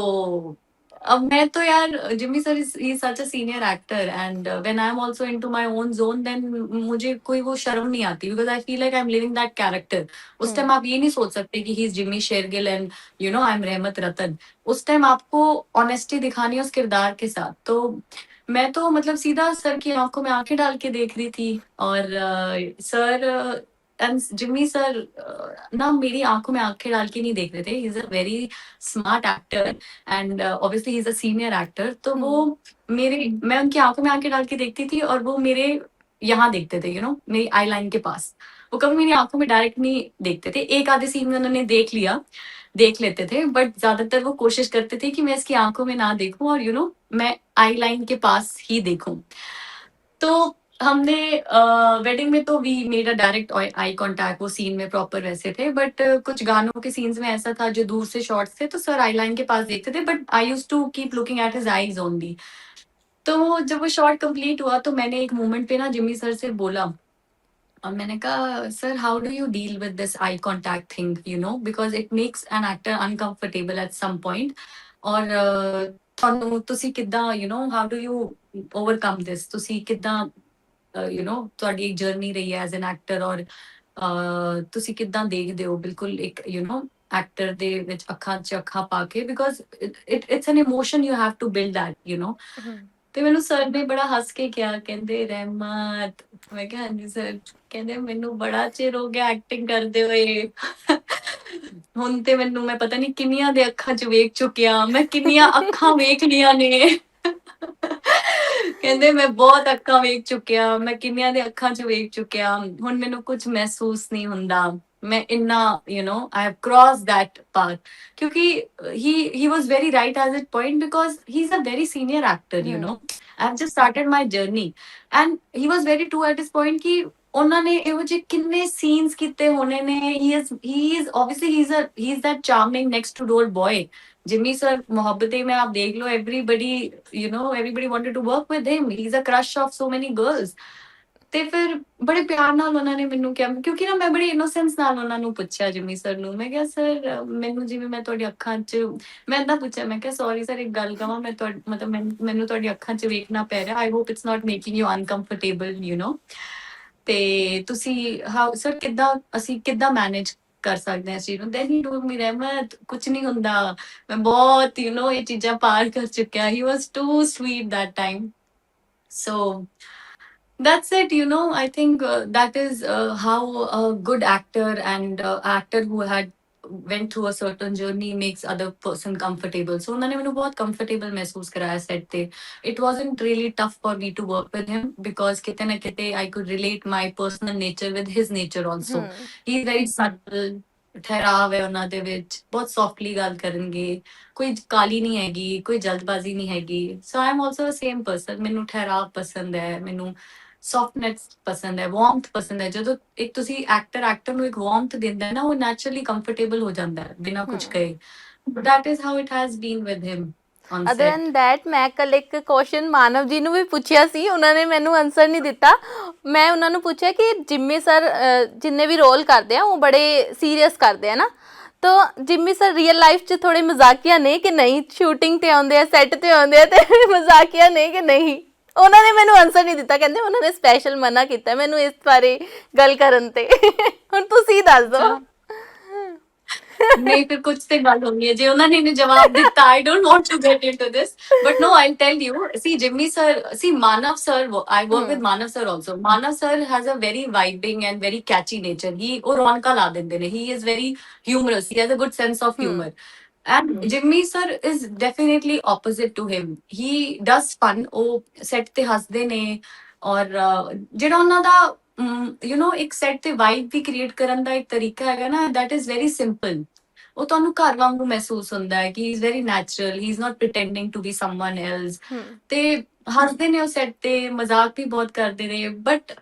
अब मैं तो यार Jimmy sir is such a senior actor, and when I am also into my own zone, then मुझे कोई वो शर्म नहीं आती, because I feel like I am living that character. उस टाइम आप ये नहीं सोच सकते कि he is Jimmy Shergill and I am Rehmat Rattan. उस टाइम आपको ऑनेस्टी दिखानी है उस किरदार के साथ। तो मैं तो मतलब सीधा सर की आंखों में आंखें डाल के देख रही थी, और सर एंड जिम्मी सर ना मेरी आंखों में आंखें डाल के नहीं देख रहे थे। He is a very smart actor, and obviously he is a senior actor. तो वो मैं उनकी आंखों में आंखें डाल के देखती थी, और वो मेरे यहाँ देखते थे, मेरी आई लाइन के पास। वो कभी मेरी आंखों में डायरेक्ट नहीं देखते थे। एक आधे सीन में उन्होंने देख लेते थे, बट ज्यादातर वो कोशिश करते थे कि मैं इसकी आंखों में ना देखूं, और मैं आई लाइन के पास ही देखूं। तो हमने वेडिंग में तो we made a direct eye contact, वो सीन में प्रॉपर वैसे थे, बट कुछ गानों के सीन्स में ऐसा था जो दूर से शॉट्स थे, तो सर आई लाइन के पास देखते थे, but I use to keep looking at his eyes only. तो जब वो शॉट कंप्लीट हुआ, तो मैंने एक मोमेंट पे ना जिम्मी सर से बोला, और मैंने कहा sir how do you deal with this eye contact thing, because it makes an actor uncomfortable at some point. और ਤੁਹਾਨੂੰ ਤੁਸੀਂ ਕਿੱਦਾਂ how do you overcome this, ਤੁਸੀਂ ਕਿੱਦਾਂ ਤੁਹਾਡੀ ਇੱਕ ਜਰਨੀ ਰਹੀ ਹੈ ਐਜ਼ ਐਨ ਐਕਟਰ, ਔਰ ਤੁਸੀਂ ਕਿੱਦਾਂ ਦੇਖਦੇ ਹੋ ਬਿਲਕੁਲ ਇੱਕ ਐਕਟਰ ਦੇ ਵਿੱਚ ਅੱਖਾਂ 'ਚ ਅੱਖਾਂ ਪਾ ਕੇ, because it's an emotion you have to build that. ਤੇ ਮੈਨੂੰ ਸਰ ਨੇ ਬੜਾ ਹੱਸ ਕੇ ਕਿਹਾ, ਕਹਿੰਦੇ ਰਹਿਮਤ, ਮੈਂ ਕਿਹਾ ਹਾਂਜੀ ਸਰ। ਕਹਿੰਦੇ ਮੈਨੂੰ ਬੜਾ ਚਿਰ ਹੋ ਗਿਆ ਐਕਟਿੰਗ ਕਰਦੇ ਹੋਏ, ਹੁਣ ਤੇ ਮੈਨੂੰ ਮੈਂ ਪਤਾ ਨਹੀਂ ਕਿੰਨੀਆਂ ਦੇ ਅੱਖਾਂ 'ਚ ਵੇਖ ਚੁੱਕਿਆ, ਮੈਂ ਕਿੰਨੀਆਂ ਅੱਖਾਂ ਵੇਖ ਲੀਆਂ ਨੇ। ਕਹਿੰਦੇ ਮੈਂ ਬਹੁਤ ਅੱਖਾਂ ਵੇਖ ਚੁੱਕਿਆ, ਮੈਂ ਕਿੰਨੀਆਂ ਦੇ ਅੱਖਾਂ 'ਚ ਵੇਖ ਚੁੱਕਿਆ, ਹੁਣ ਮੈਨੂੰ ਕੁਝ ਮਹਿਸੂਸ ਨਹੀਂ ਹੁੰਦਾ। ਮੈਂ ਇੰਨਾ I have crossed that path, क्योंकि he was very right at that point, because he's a very senior actor. I've just started my journey, and he was very true at his point कि ਉਹਨਾਂ ਨੇ ਇਹੋ ਜਿਹੇ ਕਿੰਨੇ scenes ਕੀਤੇ ਹੋਣੇ ਨੇ। he is obviously he's that charming next to door boy. Jimmy sir mohabbatein mein aap dekh lo, everybody wanted to work with him. He's a crush of so many girls. ਤੇ ਫਿਰ ਬੜੇ ਪਿਆਰ ਨਾਲ ਉਹਨਾਂ ਨੇ ਮੈਨੂੰ ਕਿਹਾ, ਕਿਉਂਕਿ ਨਾ ਮੈਂ ਬੜੀ ਇਨੋਸੈਂਸ ਨਾਲ ਉਹਨਾਂ ਨੂੰ ਪੁੱਛਿਆ ਜਿਮੀ ਸਰ ਨੂੰ। ਮੈਂ ਕਿਹਾ ਸਰ ਮੈਨੂੰ ਜਿਵੇਂ ਮੈਂ ਤੁਹਾਡੀ ਅੱਖਾਂ 'ਚ ਮੈਂ ਏਦਾਂ ਪੁੱਛਿਆ, ਮੈਂ ਕਿਹਾ ਸੌਰੀ ਸਰ ਇੱਕ ਗੱਲ ਕਵਾਂ, ਮੈਂ ਮਤਲਬ ਮੈਨੂੰ ਤੁਹਾਡੀ ਅੱਖਾਂ 'ਚ ਵੇਖਣਾ ਪੈ ਰਿਹਾ, I hope it's not making you uncomfortable. ਤੇ ਤੁਸੀਂ ਸਰ ਅਸੀਂ ਕਿੱਦਾਂ ਮੈਨੇਜ ਕਰ ਸਕਦੇ ਹਾਂ ਇਸ ਚੀਜ਼ ਨੂੰ? ਦੈਨ ਹੀ ਟੋਲਡ ਮੀ ਰਹਿਮਤ ਕੁਝ ਨਹੀਂ ਹੁੰਦਾ, ਮੈਂ ਬਹੁਤ ਇਹ ਚੀਜ਼ਾਂ ਪਾਰ ਕਰ ਚੁੱਕਿਆ। He was too sweet that time. So that's it. I think that is how a good actor and actor who had went through a certain journey makes other person comfortable. So उन्होंने मैंने बहुत comfortable महसूस कराया set पे. It wasn't really tough for me to work with him, because किते ना किते I could relate my personal nature with his nature also. He's very subtle, ਠਹਿਰਾਵ ਹੈ ਉਹਨਾਂ ਦੇ ਵਿੱਚ, ਬਹੁਤ ਸੌਫਟਲੀ ਗੱਲ ਕਰਨਗੇ, ਕੋਈ ਕਾਲੀ ਨਹੀਂ ਹੈਗੀ, ਕੋਈ ਜਲਦਬਾਜ਼ੀ ਨਹੀਂ ਹੈਗੀ। So I am also same person. ਮੈਨੂੰ ਠਹਿਰਾਵ ਪਸੰਦ ਹੈ, ਮੈਨੂੰ ਸੌਫਟਨੈਸ ਪਸੰਦ ਹੈ, ਵਾਰਮਥ ਪਸੰਦ ਹੈ। ਜਦੋਂ ਇੱਕ ਤੁਸੀਂ ਐਕਟਰ ਨੂੰ ਇੱਕ ਵਾਰਮਥ ਦਿੰਦਾ ਹੈ ਨਾ, ਉਹ ਨੈਚੁਰਲੀ ਕੰਫਰਟੇਬਲ ਹੋ ਜਾਂਦਾ ਹੈ ਬਿਨਾਂ ਕੁਝ ਕਹੇ। That is how it has been with him on other set. Then that ਮੈਂ ਕੱਲ ਇੱਕ ਕੁਐਸਚਨ ਮਾਨਵ ਜੀ ਨੂੰ ਵੀ ਪੁੱਛਿਆ ਸੀ, ਉਹਨਾਂ ਨੇ ਮੈਨੂੰ ਆਨਸਰ ਨਹੀਂ ਦਿੱਤਾ। ਮੈਂ ਉਹਨਾਂ ਨੂੰ ਪੁੱਛਿਆ ਕਿ ਜਿੰਮੀ ਸਰ ਜਿੰਨੇ ਵੀ ਰੋਲ ਕਰਦੇ ਆ ਉਹ ਬੜੇ ਸੀਰੀਅਸ ਕਰਦੇ ਆ ਨਾ, ਤਾਂ ਜਿੰਮੀ ਸਰ ਰੀਅਲ ਲਾਈਫ 'ਚ ਥੋੜੇ ਮਜ਼ਾਕੀਆ ਨੇ ਕਿ ਨਹੀਂ? ਸ਼ੂਟਿੰਗ ਤੇ ਆਉਂਦੇ ਆ, ਸੈੱਟ ਤੇ ਆਉਂਦੇ ਆ ਤੇ ਮਜ਼ਾਕੀਆ ਨੇ ਕਿ ਨਹੀਂ? ਉਹਨਾਂ ਨੇ ਮੈਨੂੰ ਆਨਸਰ ਨਹੀਂ ਦਿੱਤਾ, ਕਹਿੰਦੇ ਉਹਨਾਂ ਨੇ ਸਪੈਸ਼ਲ ਮਨਾ ਕੀਤਾ ਮੈਨੂੰ ਇਸ ਬਾਰੇ ਗੱਲ ਕਰਨ ਤੇ। ਹੁਣ ਤੁਸੀਂ ਦੱਸ ਦਿਓ। ਨਹੀਂ ਫਿਰ ਕੁਝ ਤੇ ਗੱਲ ਹੋਣੀ ਹੈ ਜੇ ਉਹਨਾਂ ਨੇ ਜਵਾਬ ਦਿੱਤਾ। I don't want to get into this, but no, I'll tell you. See, Jimmy sir, see Manav sir. I work with Manav sir also. Manav sir has a very vibing and very catchy nature. He or ਰੌਣਕਾਂ ਲਾ ਦਿੰਦੇ ਨੇ. He is very humorous. He has a good sense of humor. And Jimmy sir is definitely opposite to him. He does fun. ਉਹ set ਤੇ ਹੱਸਦੇ ਨੇ ਔਰ ਜਿਹੜਾ ਉਹਨਾਂ ਦਾ ਇੱਕ ਸੈਟ ਤੇ ਵਾਈਬ ਵੀ ਕ੍ਰੀਏਟ ਕਰਨ ਦਾ ਇੱਕ ਤਰੀਕਾ ਹੈਗਾ ਨਾ, that is very simple. ਉਹ ਤੁਹਾਨੂੰ ਘਰ ਵਾਂਗੂ ਮਹਿਸੂਸ ਹੁੰਦਾ ਹੈ ਕਿ he is very natural, he is not pretending to be someone else. ਤੇ ਹੱਸਦੇ ਨੇ ਉਹ ਸੈਟ ਤੇ, ਮਜ਼ਾਕ ਵੀ ਬਹੁਤ ਕਰਦੇ ਨੇ, but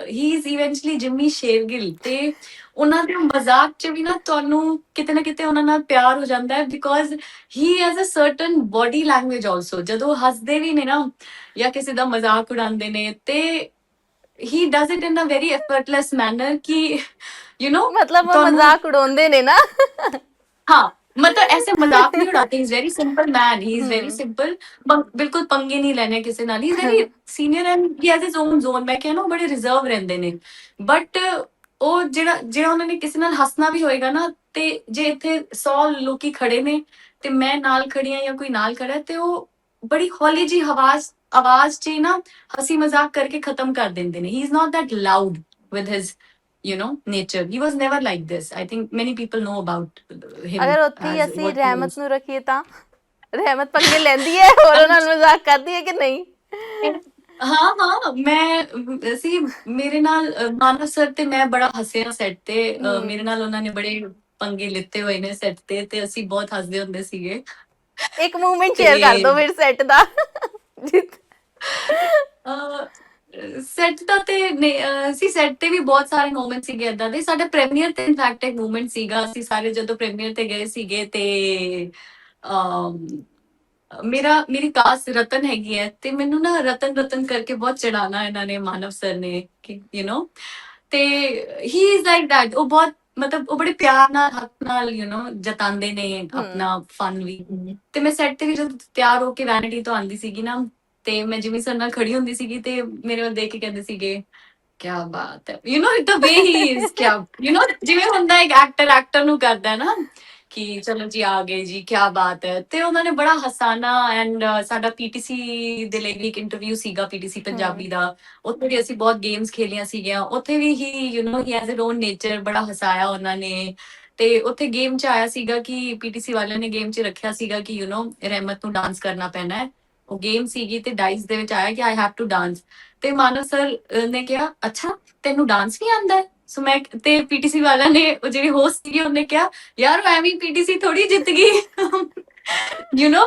he is eventually Jimmy Shergill. ਤੇ ਉਹਨਾਂ ਦੇ ਮਜ਼ਾਕ ਚ ਵੀ ਨਾ ਤੁਹਾਨੂੰ ਕਿਤੇ ਨਾ ਕਿਤੇ ਉਹਨਾਂ ਨਾਲ ਪਿਆਰ ਹੋ ਜਾਂਦਾ ਹੈ, because he has a certain body language also. ਜਦੋਂ ਹੱਸਦੇ ਵੀ ਨੇ ਨਾ ਜਾਂ ਕਿਸੇ ਦਾ ਮਜ਼ਾਕ ਉਡਾਉਂਦੇ ਨੇ ਤੇ he does it in a very effortless manner ਕਿ ਮਤਲਬ ਉਹ ਤੁਹਾਨੂੰ ਮਜ਼ਾਕ ਉਡਾਉਂਦੇ ਨੇ ਨਾ। हाँ, मतलब ऐसे मजाक नहीं उड़ाते। He is very simple man, he is very simple. बिल्कुल पंगे नहीं लेने किसी नाल। He is very senior and he has his own zone. मैं कहना बड़े रिजर्व रहंदे ने, बट ਉਹ ਜਿਹੜਾ ਉਹਨਾਂ ਨੇ ਕਿਸੇ ਨਾਲ ਹੱਸਣਾ ਵੀ ਹੋਏਗਾ ਨਾ, ਤੇ ਜੇ ਇੱਥੇ 100 ਲੋਕੀ ਖੜੇ ਨੇ ਤੇ ਮੈਂ ਨਾਲ ਖੜੀ ਆ ਜਾਂ ਕੋਈ ਨਾਲ ਖੜਾ ਹੈ, ਤੇ ਉਹ ਬੜੀ ਹੌਲੀ ਜੀ ਆਵਾਜ਼ ਚ ਹੀ ਨਾ ਹਸੀ ਮਜ਼ਾਕ ਕਰਕੇ ਖਤਮ ਕਰ ਦਿੰਦੇ ਨੇ। He is not that loud with his nature. He was never like this. I think many people know about him ਅਗਰ ਉੱਥੇ ਹੀ as ਅਸੀਂ what he ਰਹਿਮਤ is. ਨੂੰ ਰੱਖੀਏ ਤਾਂ ਰਹਿਮਤ ਪੰਗੇ ਲੈਂਦੀ ਹੈ ਹੋਰ ਉਹਨਾਂ ਨਾਲ ਮਜ਼ਾਕ ਕਰਦੀ ਹੈ ਕਿ ਨਹੀਂ? ਹਾਂ ਮੈਂ ਸੀ ਮੇਰੇ ਨਾਲ ਮਾਨਵ ਸਰ ਤੇ ਮੈਂ ਬੜਾ ਹੱਸਿਆ ਸੈੱਟ ਤੇ। ਮੇਰੇ ਨਾਲ ਉਹਨਾਂ ਨੇ ਬੜੇ ਪੰਗੇ ਲਿੱਤੇ ਹੋਏ ਨੇ ਸੈੱਟ ਤੇ ਅਸੀਂ ਬਹੁਤ ਹੱਸਦੇ ਹੁੰਦੇ ਸੀਗੇ। ਇੱਕ ਮੂਵਮੈਂਟ ਤੇ ਸ਼ੇਅਰ ਕਰ ਦਿਓ ਫਿਰ ਸੈੱਟ ਦਾ। ਸੈੱਟ ਦਾ ਤੇ ਸੀ ਸੈੱਟ ਤੇ ਵੀ ਬਹੁਤ ਸਾਰੇ ਮੂਮੈਂਟ ਸੀਗੇ ਏਦਾਂ ਦੇ। ਸਾਡਾ ਪ੍ਰੀਮੀਅਰ ਤੇ ਇਨਫੈਕਟ ਇੱਕ ਮੂਮੈਂਟ ਸੀਗਾ, ਅਸੀਂ ਸਾਰੇ ਜਦੋਂ ਪ੍ਰੀਮੀਅਰ ਤੇ ਗਏ ਸੀਗੇ ਤੇ ਮੇਰੀ ਕਾਸਟ ਰਤਨ ਹੈਗੀ ਹੈ ਤੇ ਮੈਨੂੰ ਨਾ ਰਤਨ ਰਤਨ ਕਰਕੇ ਬਹੁਤ ਚੜਾਣਾ ਇਹਨਾਂ ਨੇ, ਮਾਨਵ ਸਰ ਨੇ ਕਿ ਤੇ ਹੀ ਇਜ਼ ਲਾਈਕ ਦੈਟ। ਉਹ ਬਹੁਤ ਮਤਲਬ ਉਹ ਬੜੇ ਪਿਆਰ ਨਾਲ ਹੱਥ ਨਾਲ ਜਤਾਉਂਦੇ ਨੇ ਆਪਣਾ ਫਨ ਵੀ। ਤੇ ਮੈਂ ਸੈੱਟ ਤੇ ਵੀ ਜਦੋਂ ਤਿਆਰ ਹੋ ਕੇ ਵੈਨਿਟੀ ਤੋਂ ਆਉਂਦੀ ਸੀਗੀ ਨਾ, ਤੇ ਮੈਂ ਜਿਮੀ ਸਰ ਨਾਲ ਖੜੀ ਹੁੰਦੀ ਸੀਗੀ ਤੇ ਮੇਰੇ ਵੱਲ ਦੇਖ ਕੇ ਕਹਿੰਦੇ ਸੀਗੇ ਕਿਆ ਬਾਤ ਹੈ, ਦ ਵੇ ਹੀ ਇਜ਼, ਕਿਆ ਜਿਵੇਂ ਹੁੰਦਾ ਇੱਕ ਐਕਟਰ ਨੂੰ ਕਰਦਾ ਨਾ ਕਿ ਚਲੋ ਜੀ ਆ ਗਏ ਜੀ, ਕਿਆ ਬਾਤ ਹੈ। ਤੇ ਉਹਨਾਂ ਨੇ ਬੜਾ ਹਸਾਨਾ। ਐਂਡ ਸਾਡਾ ਪੀਟੀਸੀ ਦੇ ਲਈ ਵੀ ਇੱਕ ਇੰਟਰਵਿਊ ਸੀਗਾ, ਪੀਟੀਸੀ ਪੰਜਾਬੀ ਦਾ। ਉੱਥੇ ਵੀ ਅਸੀਂ ਬਹੁਤ ਗੇਮਸ ਖੇਲੀਆਂ ਸੀਗੀਆਂ। ਉੱਥੇ ਵੀ he has a own nature, ਬੜਾ ਹਸਾਇਆ ਉਹਨਾਂ ਨੇ। ਤੇ ਉੱਥੇ ਗੇਮ ਚ ਆਇਆ ਸੀਗਾ ਕਿ ਪੀਟੀਸੀ ਵਾਲਿਆਂ ਨੇ ਗੇਮ ਚ ਰੱਖਿਆ ਸੀਗਾ ਕਿ ਰਹਿਮਤ ਨੂੰ ਡਾਂਸ ਕਰਨਾ ਪੈਣਾ ਹੈ। ਉਹ ਗੇਮ ਸੀਗੀ ਤੇ ਡਾਈਸ ਦੇ ਵਿੱਚ ਆਇਆ ਕਿ ਆਈ ਹੈਵ ਟੂ ਡਾਂਸ। ਤੇ ਮਾਨਵ ਸਰ ਨੇ ਕਿਹਾ ਅੱਛਾ ਤੈਨੂੰ ਡਾਂਸ ਵੀ ਆਉਂਦਾ ਹੈ? ਸੋ ਮੈਂ ਤੇ ਪੀਟੀਸੀ ਵਾਲਿਆਂ ਨੇ, ਉਹ ਜਿਹੜੀ ਹੋਸਟ ਸੀਗੀ, ਉਹਨੇ ਕਿਹਾ ਯਾਰ ਐਵੇਂ ਪੀਟੀਸੀ ਥੋੜੀ ਜਿੱਤ ਗਈ,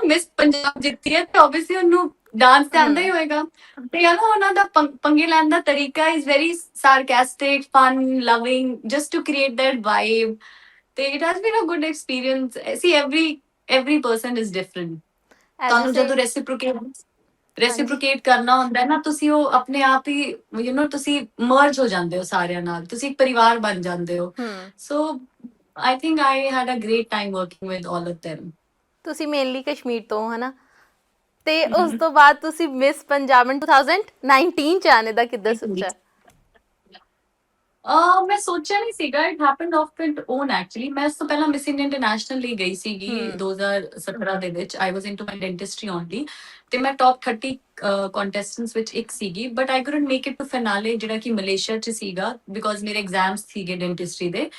ਮਿਸ ਪੰਜਾਬ ਜਿੱਤੀ ਹੈ ਤੇ ਆਬਵੀਅਸਲੀ ਉਹਨੂੰ ਡਾਂਸ ਤੇ ਆਉਂਦਾ ਹੀ ਹੋਏਗਾ। ਤੇ ਉਹਨਾਂ ਦਾ ਪੰਗੇ ਲੈਣ ਦਾ ਤਰੀਕਾ is very sarcastic, fun, loving, just to create that vibe. ਤੇ it has been a good experience. See every person is different. ਤੁਹਾਨੂੰ ਜਦੋਂ ਰੈਸਿਪਰੋਕੇਟ ਕਰਨਾ ਹੁੰਦਾ ਹੈ ਨਾ, ਤੁਸੀਂ ਉਹ ਆਪਣੇ ਆਪ ਹੀ ਤੁਸੀਂ ਮਰਜ ਹੋ ਜਾਂਦੇ ਹੋ ਸਾਰਿਆਂ ਨਾਲ, ਤੁਸੀਂ ਇੱਕ ਪਰਿਵਾਰ ਬਣ ਜਾਂਦੇ ਹੋ। ਸੋ I think I had a great time working with all of them. ਤੁਸੀਂ ਮੇਨਲੀ ਕਸ਼ਮੀਰ ਤੋਂ ਹਨਾ, ਤੇ ਉਸ ਤੋਂ ਬਾਅਦ ਤੁਸੀਂ ਮਿਸ ਪੰਜਾਬ 2019 ਚ ਆਣੇ ਦਾ ਕਿੱਦਾਂ ਸੋਚਿਆ? ਮੈਂ ਸੋਚਿਆ ਨਹੀਂ ਸੀਗਾ। It happened of it own actually. ਮੈਂ ਇਸ ਤੋਂ ਪਹਿਲਾਂ ਮਿਸ ਇੰਡੀਆ ਇੰਟਰਨੈਸ਼ਨਲ ਲਈ ਗਈ ਸੀਗੀ 2017 ਦੇ ਵਿੱਚ। ਆਈ ਵਾਸ ਇਨਟੂ ਮਾਈ ਡੈਂਟਿਸਟਰੀ ਓਨਲੀ, ਤੇ ਮੈਂ ਟੌਪ 30 ਕੰਟੈਸਟੈਂਟਸ ਵਿੱਚ ਇੱਕ ਸੀਗੀ। But I couldn't make it to finale, ਜਿਹੜਾ ਕਿ ਮਲੇਸ਼ੀਆ ਚ ਸੀਗਾ, ਬਿਕੋਜ਼ ਮੇਰੇ ਐਗਜ਼ਾਮਸ ਸੀਗੇ ਡੈਂਟਿਸਟਰੀ ਦੇ।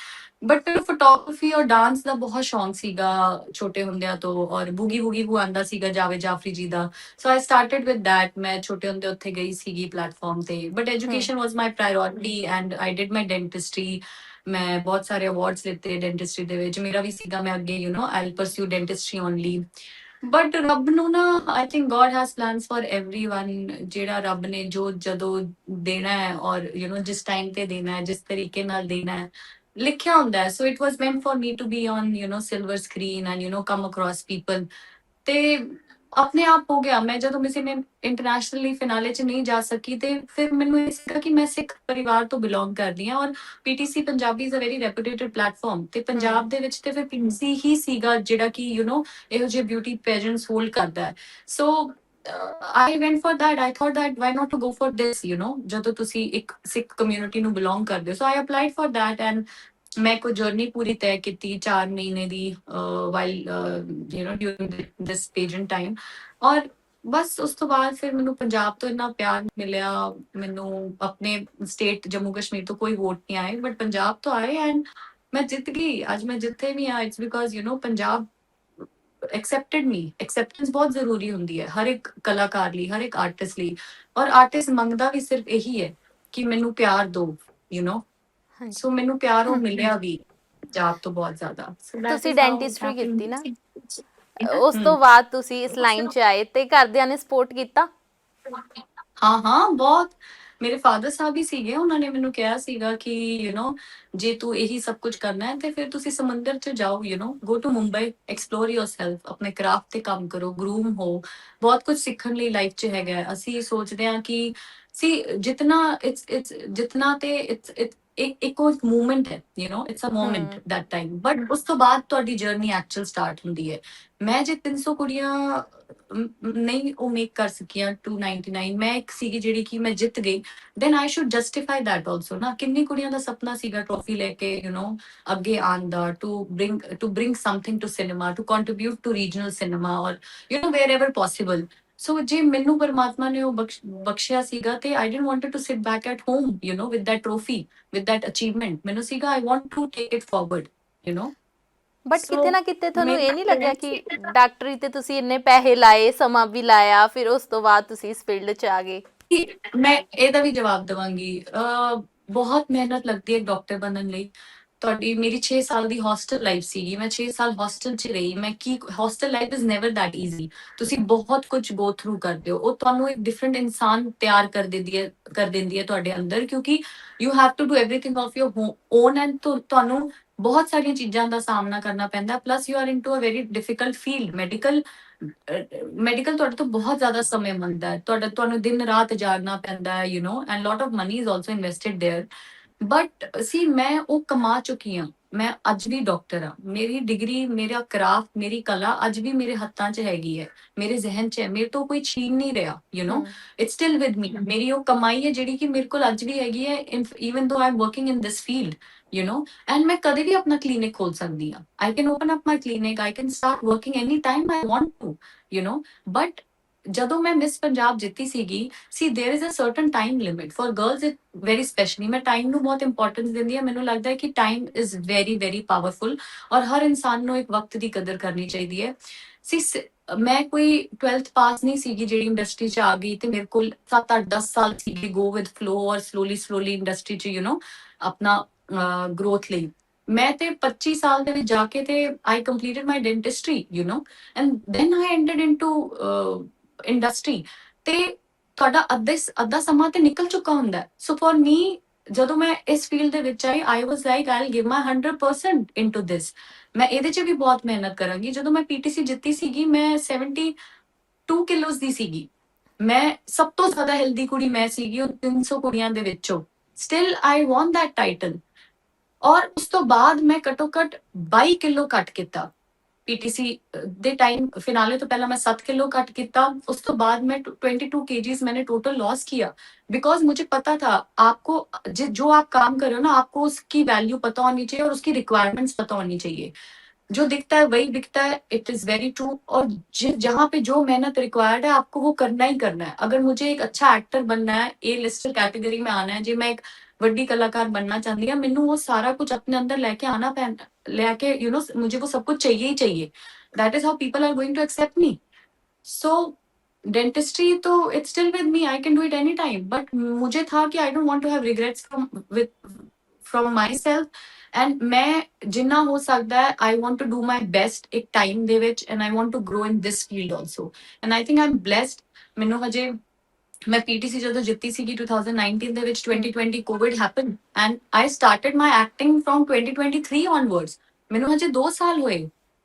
ਬਟ ਮੈਨੂੰ ਫੋਟੋਗ੍ਰਾਫੀ ਔਰ ਡਾਂਸ ਦਾ ਬਹੁਤ ਸ਼ੌਂਕ ਸੀਗਾ ਛੋਟੇ ਹੁੰਦਿਆਂ ਤੋਂ, ਔਰ ਬੂਗੀ ਵੂਗੀ ਵੂ ਆਉਂਦਾ ਸੀਗਾ ਜਾਵੇਦ ਜਾਫਰੀ ਜੀ ਦਾ। So I started with that. ਮੈਂ ਛੋਟੇ ਹੁੰਦੇ ਉੱਥੇ ਗਈ ਸੀਗੀ ਪਲੇਟਫਾਰਮ ਤੇ, but education was my priority and I did my dentistry. ਮੈਂ ਬਹੁਤ ਸਾਰੇ ਅਵਾਰਡਸ ਲਿੱਤੇ ਡੈਂਟਿਸਟਰੀ ਦੇ ਵਿੱਚ। ਮੇਰਾ ਵੀ ਸੀਗਾ ਮੈਂ ਅੱਗੇ ਆਈ ਪਰਸਿਊ ਡੈਂਟਿਸਟਰੀ ਓਨਲੀ। ਬਟ ਰੱਬ ਨੂੰ ਨਾ, I think God has plans for everyone. ਜਿਹੜਾ ਰੱਬ ਨੇ ਜੋ ਜਦੋਂ ਦੇਣਾ ਹੈ ਔਰ ਜਿਸ ਟਾਈਮ ਤੇ ਦੇਣਾ ਹੈ, ਜਿਸ ਤਰੀਕੇ ਨਾਲ ਦੇਣਾ ਹੈ, ਲਿਖਿਆ ਹੁੰਦਾ ਹੈ। So it was meant for me to be on silver screen and come across people. ਤੇ ਆਪਣੇ ਆਪ ਹੋ ਗਿਆ। ਮੈਂ ਜਦੋਂ ਮਿਸ ਇੰਟਰਨੈਸ਼ਨਲੀ ਫਿਨਾਲੇ ਚ ਨਹੀਂ ਜਾ ਸਕੀ, ਤੇ ਫਿਰ ਮੈਨੂੰ ਇਹ ਸੀਗਾ ਕਿ ਮੈਂ ਸਿੱਖ ਪਰਿਵਾਰ ਤੋਂ ਬਿਲੋਂਗ ਕਰਦੀ ਹਾਂ, ਔਰ PTC Punjabi is a very reputed platform. ਤੇ ਪੰਜਾਬ ਦੇ ਵਿੱਚ ਤੇ ਫਿਰ ਪੀਟੀਸੀ ਹੀ ਸੀਗਾ ਜਿਹੜਾ ਕਿ ਇਹੋ ਜਿਹੇ ਬਿਊਟੀ ਪੈਜੈਂਟਸ ਹੋਲਡ ਕਰਦਾ ਹੈ। ਸੋ I went for that. I thought that why not to go for this, you know, ਜਦੋਂ ਤੁਸੀਂ ਇੱਕ ਸਿੱਖ ਕਮਿਊਨਿਟੀ ਨੂੰ ਬਿਲੋਂਗ ਕਰਦੇ ਹੋ. So I applied for that and ਮੈਂ ਕੋਈ ਜਰਨੀ ਪੂਰੀ ਤੈਅ ਕੀਤੀ 4 ਮਹੀਨੇ ਦੀ while you know during this pageant time. ਔਰ ਬਸ ਉਸ ਤੋਂ ਬਾਅਦ ਫਿਰ ਮੈਨੂੰ ਪੰਜਾਬ ਤੋਂ ਇੰਨਾ ਪਿਆਰ ਮਿਲਿਆ, ਮੈਨੂੰ ਆਪਣੇ ਸਟੇਟ ਜੰਮੂ ਕਸ਼ਮੀਰ ਤੋਂ ਕੋਈ ਵੋਟ ਨਹੀਂ ਆਏ ਬਟ ਪੰਜਾਬ ਤੋਂ ਆਏ ਐਂਡ ਮੈਂ ਜਿੱਤ ਗਈ। ਅੱਜ ਮੈਂ ਜਿੱਥੇ ਵੀ ਆ it's because you know Punjab accepted me. Acceptance ਬਹੁਤ ਜ਼ਰੂਰੀ ਹੁੰਦੀ ਹੈ ਹਰ ਇੱਕ ਕਲਾਕਾਰ ਲਈ, ਹਰ ਇੱਕ ਆਰਟਿਸਟ ਲਈ। ਔਰ ਆਰਟਿਸਟ ਮੰਗਦਾ ਵੀ ਸਿਰਫ ਇਹੀ ਹੈ ਕਿ ਮੈਨੂੰ ਪਿਆਰ ਦਿਓ, ਯੂ نو। ਹਾਂਜੀ ਸੋ ਮੈਨੂੰ ਪਿਆਰ ਉਹ ਮਿਲਿਆ ਵੀ ਪੰਜਾਬ ਤੋਂ ਬਹੁਤ ਜ਼ਿਆਦਾ। So that ਤੁਸੀਂ is how ਡੈਂਟਿਸਟਰੀ happy ਕੀਤੀ ਨਾ, ਉਸ ਹਮ ਤੋਂ ਬਾਅਦ ਤੁਸੀਂ ਇਸ ਲਾਈਨ 'ਚ ਆਏ ਤੇ ਘਰਦਿਆਂ ਨੇ ਸਪੋਰਟ ਕੀਤਾ? ਹਾਂ ਹਾਂ ਬਹੁਤ। ਮੇਰੇ ਫਾਦਰ ਸਾਹਿਬ ਹੀ ਸੀਗੇ, ਉਹਨਾਂ ਨੇ ਮੈਨੂੰ ਕਿਹਾ ਸੀਗਾ ਕਿ ਯੂ نو ਜੇ ਤੂੰ ਇਹੀ ਸਭ ਕੁਝ ਕਰਨਾ ਹੈ ਤੇ ਫਿਰ ਤੁਸੀਂ ਸਮੁੰਦਰ 'ਚ ਜਾਓ, you know go to Mumbai, explore yourself, ਆਪਣੇ ਕਰਾਫਟ ਤੇ ਕੰਮ ਕਰੋ, ਗਰੂਮ ਹੋ। ਬਹੁਤ ਕੁਝ ਸਿੱਖਣ ਲਈ ਲਾਈਫ 'ਚ ਹੈਗਾ ਹੈ। ਅਸੀਂ ਸੋਚਦੇ ਹਾਂ ਕਿ ਸੀ ਜਿਤਨਾ ਇਟਸ ਜਿਤਨਾ ਤੇ ਇਟਸ ਇੱਕ ਉਹ ਮੂਵਮੈਂਟ ਹੈ, you know it's a movement that time, but ਉਸ ਤੋਂ ਬਾਅਦ ਤੁਹਾਡੀ ਜਰਨੀ ਐਕਚੁਅਲ ਸਟਾਰਟ ਹੁੰਦੀ ਹੈ। ਮੈਂ ਜੇ 300 ਕੁੜੀਆਂ ਨਹੀਂ ਉਹ ਮੇਕ ਕਰ ਸਕੀਆਂ 299, ਮੈਂ ਇੱਕ ਸੀਗੀ ਜਿਹੜੀ ਕਿ ਮੈਂ ਜਿੱਤ ਗਈ, then I should justify that also ਨਾ। ਕਿੰਨੀ ਕੁੜੀਆਂ ਦਾ ਸੁਪਨਾ ਸੀਗਾ ਟਰੋਫੀ ਲੈ ਕੇ ਯੂ نو ਅੱਗੇ ਆਉਣ ਦਾ, to bring something to cinema, to contribute to regional cinema or you know wherever possible। ਸੋ ਜੇ ਮੈਨੂੰ ਪਰਮਾਤਮਾ ਨੇ ਉਹ ਬਖਸ਼ਿਆ ਸੀਗਾ ਤੇ I didn't wanted to sit back at home, you know, with that trophy, with that achievement। ਮੈਨੂੰ ਸੀਗਾ I want to take it forward, you know। But so ਕਿਤੇ ਨਾ ਕਿਤੇ ਤੁਹਾਨੂੰ ਇਹ ਮੇਰੇ ਨਹੀਂ ਲੱਗਿਆ ਕਿ parents ਡਾਕਟਰੀ ਤੇ ਤੁਸੀਂ ਇੰਨੇ ਪੈਸੇ ਲਾਏ, ਸਮਾਂ ਵੀ ਲਾਇਆ, ਫਿਰ ਉਸ ਤੋਂ ਬਾਅਦ ਤੁਸੀਂ ਇਸ ਫੀਲਡ 'ਚ ਆ ਗਏ? ਮੈਂ ਇਹਦਾ ਵੀ ਜਵਾਬ ਦੇਵਾਂਗੀ। ਬਹੁਤ ਮਿਹਨਤ ਲੱਗਦੀ ਹੈ ਡਾਕਟਰ ਬਣਨ ਲਈ। ਤੁਹਾਡੀ ਮੇਰੀ 6 ਸਾਲ ਦੀ ਹੋਸਟਲ ਲਾਈਫ ਸੀਗੀ, ਮੈਂ 6 ਸਾਲ ਹੋਸਟਲ 'ਚ ਰਹੀ। ਮੈਂ ਕੀ hostel life is never that easy. ਤੁਸੀਂ ਬਹੁਤ ਕੁਝ ਗੋ ਥਰੂ ਕਰਦੇ ਹੋ, ਉਹ ਤੁਹਾਨੂੰ ਇੱਕ ਡਿਫਰੈਂਟ ਇਨਸਾਨ ਤਿਆਰ ਕਰ ਦਿੰਦੀ ਹੈ ਤੁਹਾਡੇ ਅੰਦਰ, ਕਿਉਂਕਿ you have to do everything of your own and ਤੁਹਾਨੂੰ ਬਹੁਤ ਸਾਰੀਆਂ ਚੀਜ਼ਾਂ ਦਾ ਸਾਹਮਣਾ ਕਰਨਾ ਪੈਂਦਾ। Plus you are into a very difficult field. Medical ਤੁਹਾਡੇ ਤੋਂ ਬਹੁਤ ਜ਼ਿਆਦਾ ਸਮੇਂ ਮੰਗਦਾ ਹੈ, ਤੁਹਾਨੂੰ ਦਿਨ ਰਾਤ ਜਾਗਣਾ ਪੈਂਦਾ ਹੈ, you know and lot of money is also invested there. But see ਮੈਂ ਉਹ ਕਮਾ ਚੁੱਕੀ ਹਾਂ। ਮੈਂ ਅੱਜ ਵੀ ਡਾਕਟਰ ਹਾਂ। ਮੇਰੀ ਡਿਗਰੀ, ਮੇਰਾ ਕਰਾਫਟ, ਮੇਰੀ ਕਲਾ ਅੱਜ ਵੀ ਮੇਰੇ ਹੱਥਾਂ 'ਚ ਹੈਗੀ ਹੈ, ਮੇਰੇ ਜ਼ਿਹਨ 'ਚ ਹੈ, ਮੇਰੇ ਤੋਂ ਕੋਈ ਛੀਨ ਨਹੀਂ ਰਿਹਾ, you know it's still with me. ਮੇਰੀ ਉਹ ਕਮਾਈ ਹੈ ਜਿਹੜੀ ਕਿ ਮੇਰੇ ਕੋਲ ਅੱਜ ਵੀ ਹੈਗੀ ਹੈ, even though I am working in this field, you know. And ਮੈਂ ਕਦੇ ਵੀ ਆਪਣਾ ਕਲੀਨਿਕ ਖੋਲ ਸਕਦੀ ਹਾਂ। I can open up my clinic, I can start working any time I want to, you know. But ਜਦੋਂ ਮੈਂ ਮਿਸ ਪੰਜਾਬ ਜਿੱਤੀ ਸੀਗੀ, see there is a certain time limit for girls, it very specially. ਮੈਂ time ਨੂੰ ਬਹੁਤ importance ਦਿੰਦੀ ਹਾਂ। ਮੈਨੂੰ ਲੱਗਦਾ ਹੈ ਕਿ time is very very powerful ਔਰ ਹਰ ਇਨਸਾਨ ਨੂੰ ਇੱਕ ਵਕਤ ਦੀ ਕਦਰ ਕਰਨੀ ਚਾਹੀਦੀ ਹੈ। ਸੀ ਮੈਂ ਕੋਈ 12th ਪਾਸ ਨਹੀਂ ਸੀਗੀ ਜਿਹੜੀ ਇੰਡਸਟਰੀ 'ਚ ਆ ਗਈ ਤੇ ਮੇਰੇ ਕੋਲ 7-8 10 ਸਾਲ ਸੀਗੇ ਗੋ ਵਿਦ ਫਲੋ ਔਰ ਸਲੋਲੀ ਇੰਡਸਟਰੀ 'ਚ, ਯੂ نو ਆਪਣਾ ਗਰੋਥ ਲਈ। ਮੈਂ ਤੇ 25 ਸਾਲ ਦੇ ਵਿੱਚ ਜਾ ਕੇ ਤੇ I completed my dentistry, you know and then I entered into industry. ਤੇ ਤੁਹਾਡਾ ਅੱਧਾ ਸਮਾਂ ਤੇ ਨਿਕਲ ਚੁੱਕਾ ਹੁੰਦਾ ਹੈ। ਸੋ ਫॉर ਮੀ ਜਦੋਂ ਮੈਂ ਇਸ ਫੀਲਡ ਦੇ ਵਿੱਚ ਆਈ, I was like I will give my 100% into this. ਮੈਂ ਇਹਦੇ 'ਚ ਵੀ ਬਹੁਤ ਮਿਹਨਤ ਕਰਾਂਗੀ। ਜਦੋਂ ਮੈਂ ਪੀਟੀਸੀ ਜਿੱਤੀ ਸੀਗੀ, ਮੈਂ 72 ਕਿਲੋਜ਼ ਦੀ ਸੀਗੀ। ਮੈਂ ਸਭ ਤੋਂ ਜ਼ਿਆਦਾ ਹੈਲਦੀ ਕੁੜੀ ਮੈਂ ਸੀਗੀ ਉਹ 300 ਕੁੜੀਆਂ ਦੇ ਵਿੱਚੋਂ। Still I won that title. ਔਰ ਉਸ ਤੋਂ ਬਾਅਦ ਮੈਂ ਘੱਟੋ ਘੱਟ 22 ਕਿਲੋ ਘੱਟ ਕੀਤਾ। पीटीसी ਦੇ टाइम फिनाले तो पहला मैं 7 किलो कट किया, उस तो बाद में 22 kgs मैंने टोटल लॉस किया। बिकॉज मुझे पता था आपको जो आप काम कर रहे हो ना, आपको उसकी वैल्यू पता होनी चाहिए और उसकी रिक्वायरमेंट्स पता होनी चाहिए। जो दिखता है वही बिकता है, इट इज वेरी ट्रू। और जहाँ पे जो मेहनत रिक्वायर्ड है आपको वो करना ही करना है। अगर मुझे एक अच्छा एक्टर बनना है, ए लिस्टेड कैटेगरी में आना है, जी मैं एक ਵੱਡੀ ਕਲਾਕਾਰ बनना चाहती ਹਾਂ, ਮੈਨੂੰ ਉਹ ਸਾਰਾ ਕੁਝ ਆਪਣੇ ਅੰਦਰ ਲੈ ਕੇ ਆਣਾ ਪੈਣਾ, लेके यू नो मुझे वो सब कुछ चाहिए ही चाहिए। That is how people are going to accept me. So dentistry तो it's still with me, I can do it any time. But मुझे था कि I don't want to have regrets from my self. And मैं जिन्ना हो सकता है I want to do my best एक टाइम ਦੇ ਵਿੱਚ, and I want to grow in this field also. And I think I am blessed. ਮੈਨੂੰ ਹਜੇ ਮੈਂ ਪੀਟੀਸੀ ਜਦੋਂ ਜਿੱਤੀ ਸੀਗੀ 2019 ਦੇ ਵਿੱਚ, 2020 Covid happen and I started my acting from 2023 onwards। ਮੈਨੂੰ ਹਜੇ 2 ਸਾਲ ਹੋਏ,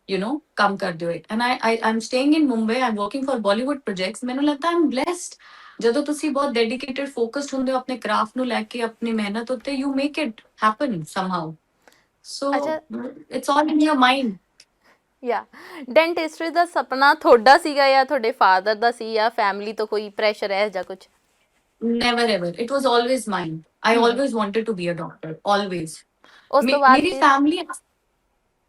ਯੂ نو ਕੰਮ ਕਰਦੇ ਹੋਏ। And I M staying in Mumbai, I am working for Bollywood projects. ਮੈਨੂੰ ਲੱਗਦਾ ਆਈ ਐਮ ਬਲੈਸਡ। ਜਦੋਂ ਤੁਸੀਂ ਬਹੁਤ ਡੈਡੀਕੇਟਡ ਫੋਕਸਡ ਹੁੰਦੇ ਹੋ ਆਪਣੇ ਕਰਾਫਟ ਨੂੰ ਲੈ ਕੇ, ਆਪਣੀ ਮਿਹਨਤ ਉੱਤੇ, you make it happen somehow. So ਅੱਛਾ, it's all in your mind. ਯਾ ਡੈਂਟਿਸਟਰੀ ਦਾ ਸੁਪਨਾ ਤੁਹਾਡਾ ਸੀਗਾ ਜਾਂ ਤੁਹਾਡੇ ਫਾਦਰ ਦਾ ਸੀ ਜਾਂ ਫੈਮਿਲੀ ਤੋਂ ਕੋਈ ਪ੍ਰੈਸ਼ਰ ਹੈ ਜਾਂ ਕੁਝ? Never ever. It was always mine. I ਹੂੰ always wanted to be a doctor. Always. ਉਸ ਤੋਂ ਬਾਅਦ ਮੇਰੀ ਫਿਰ family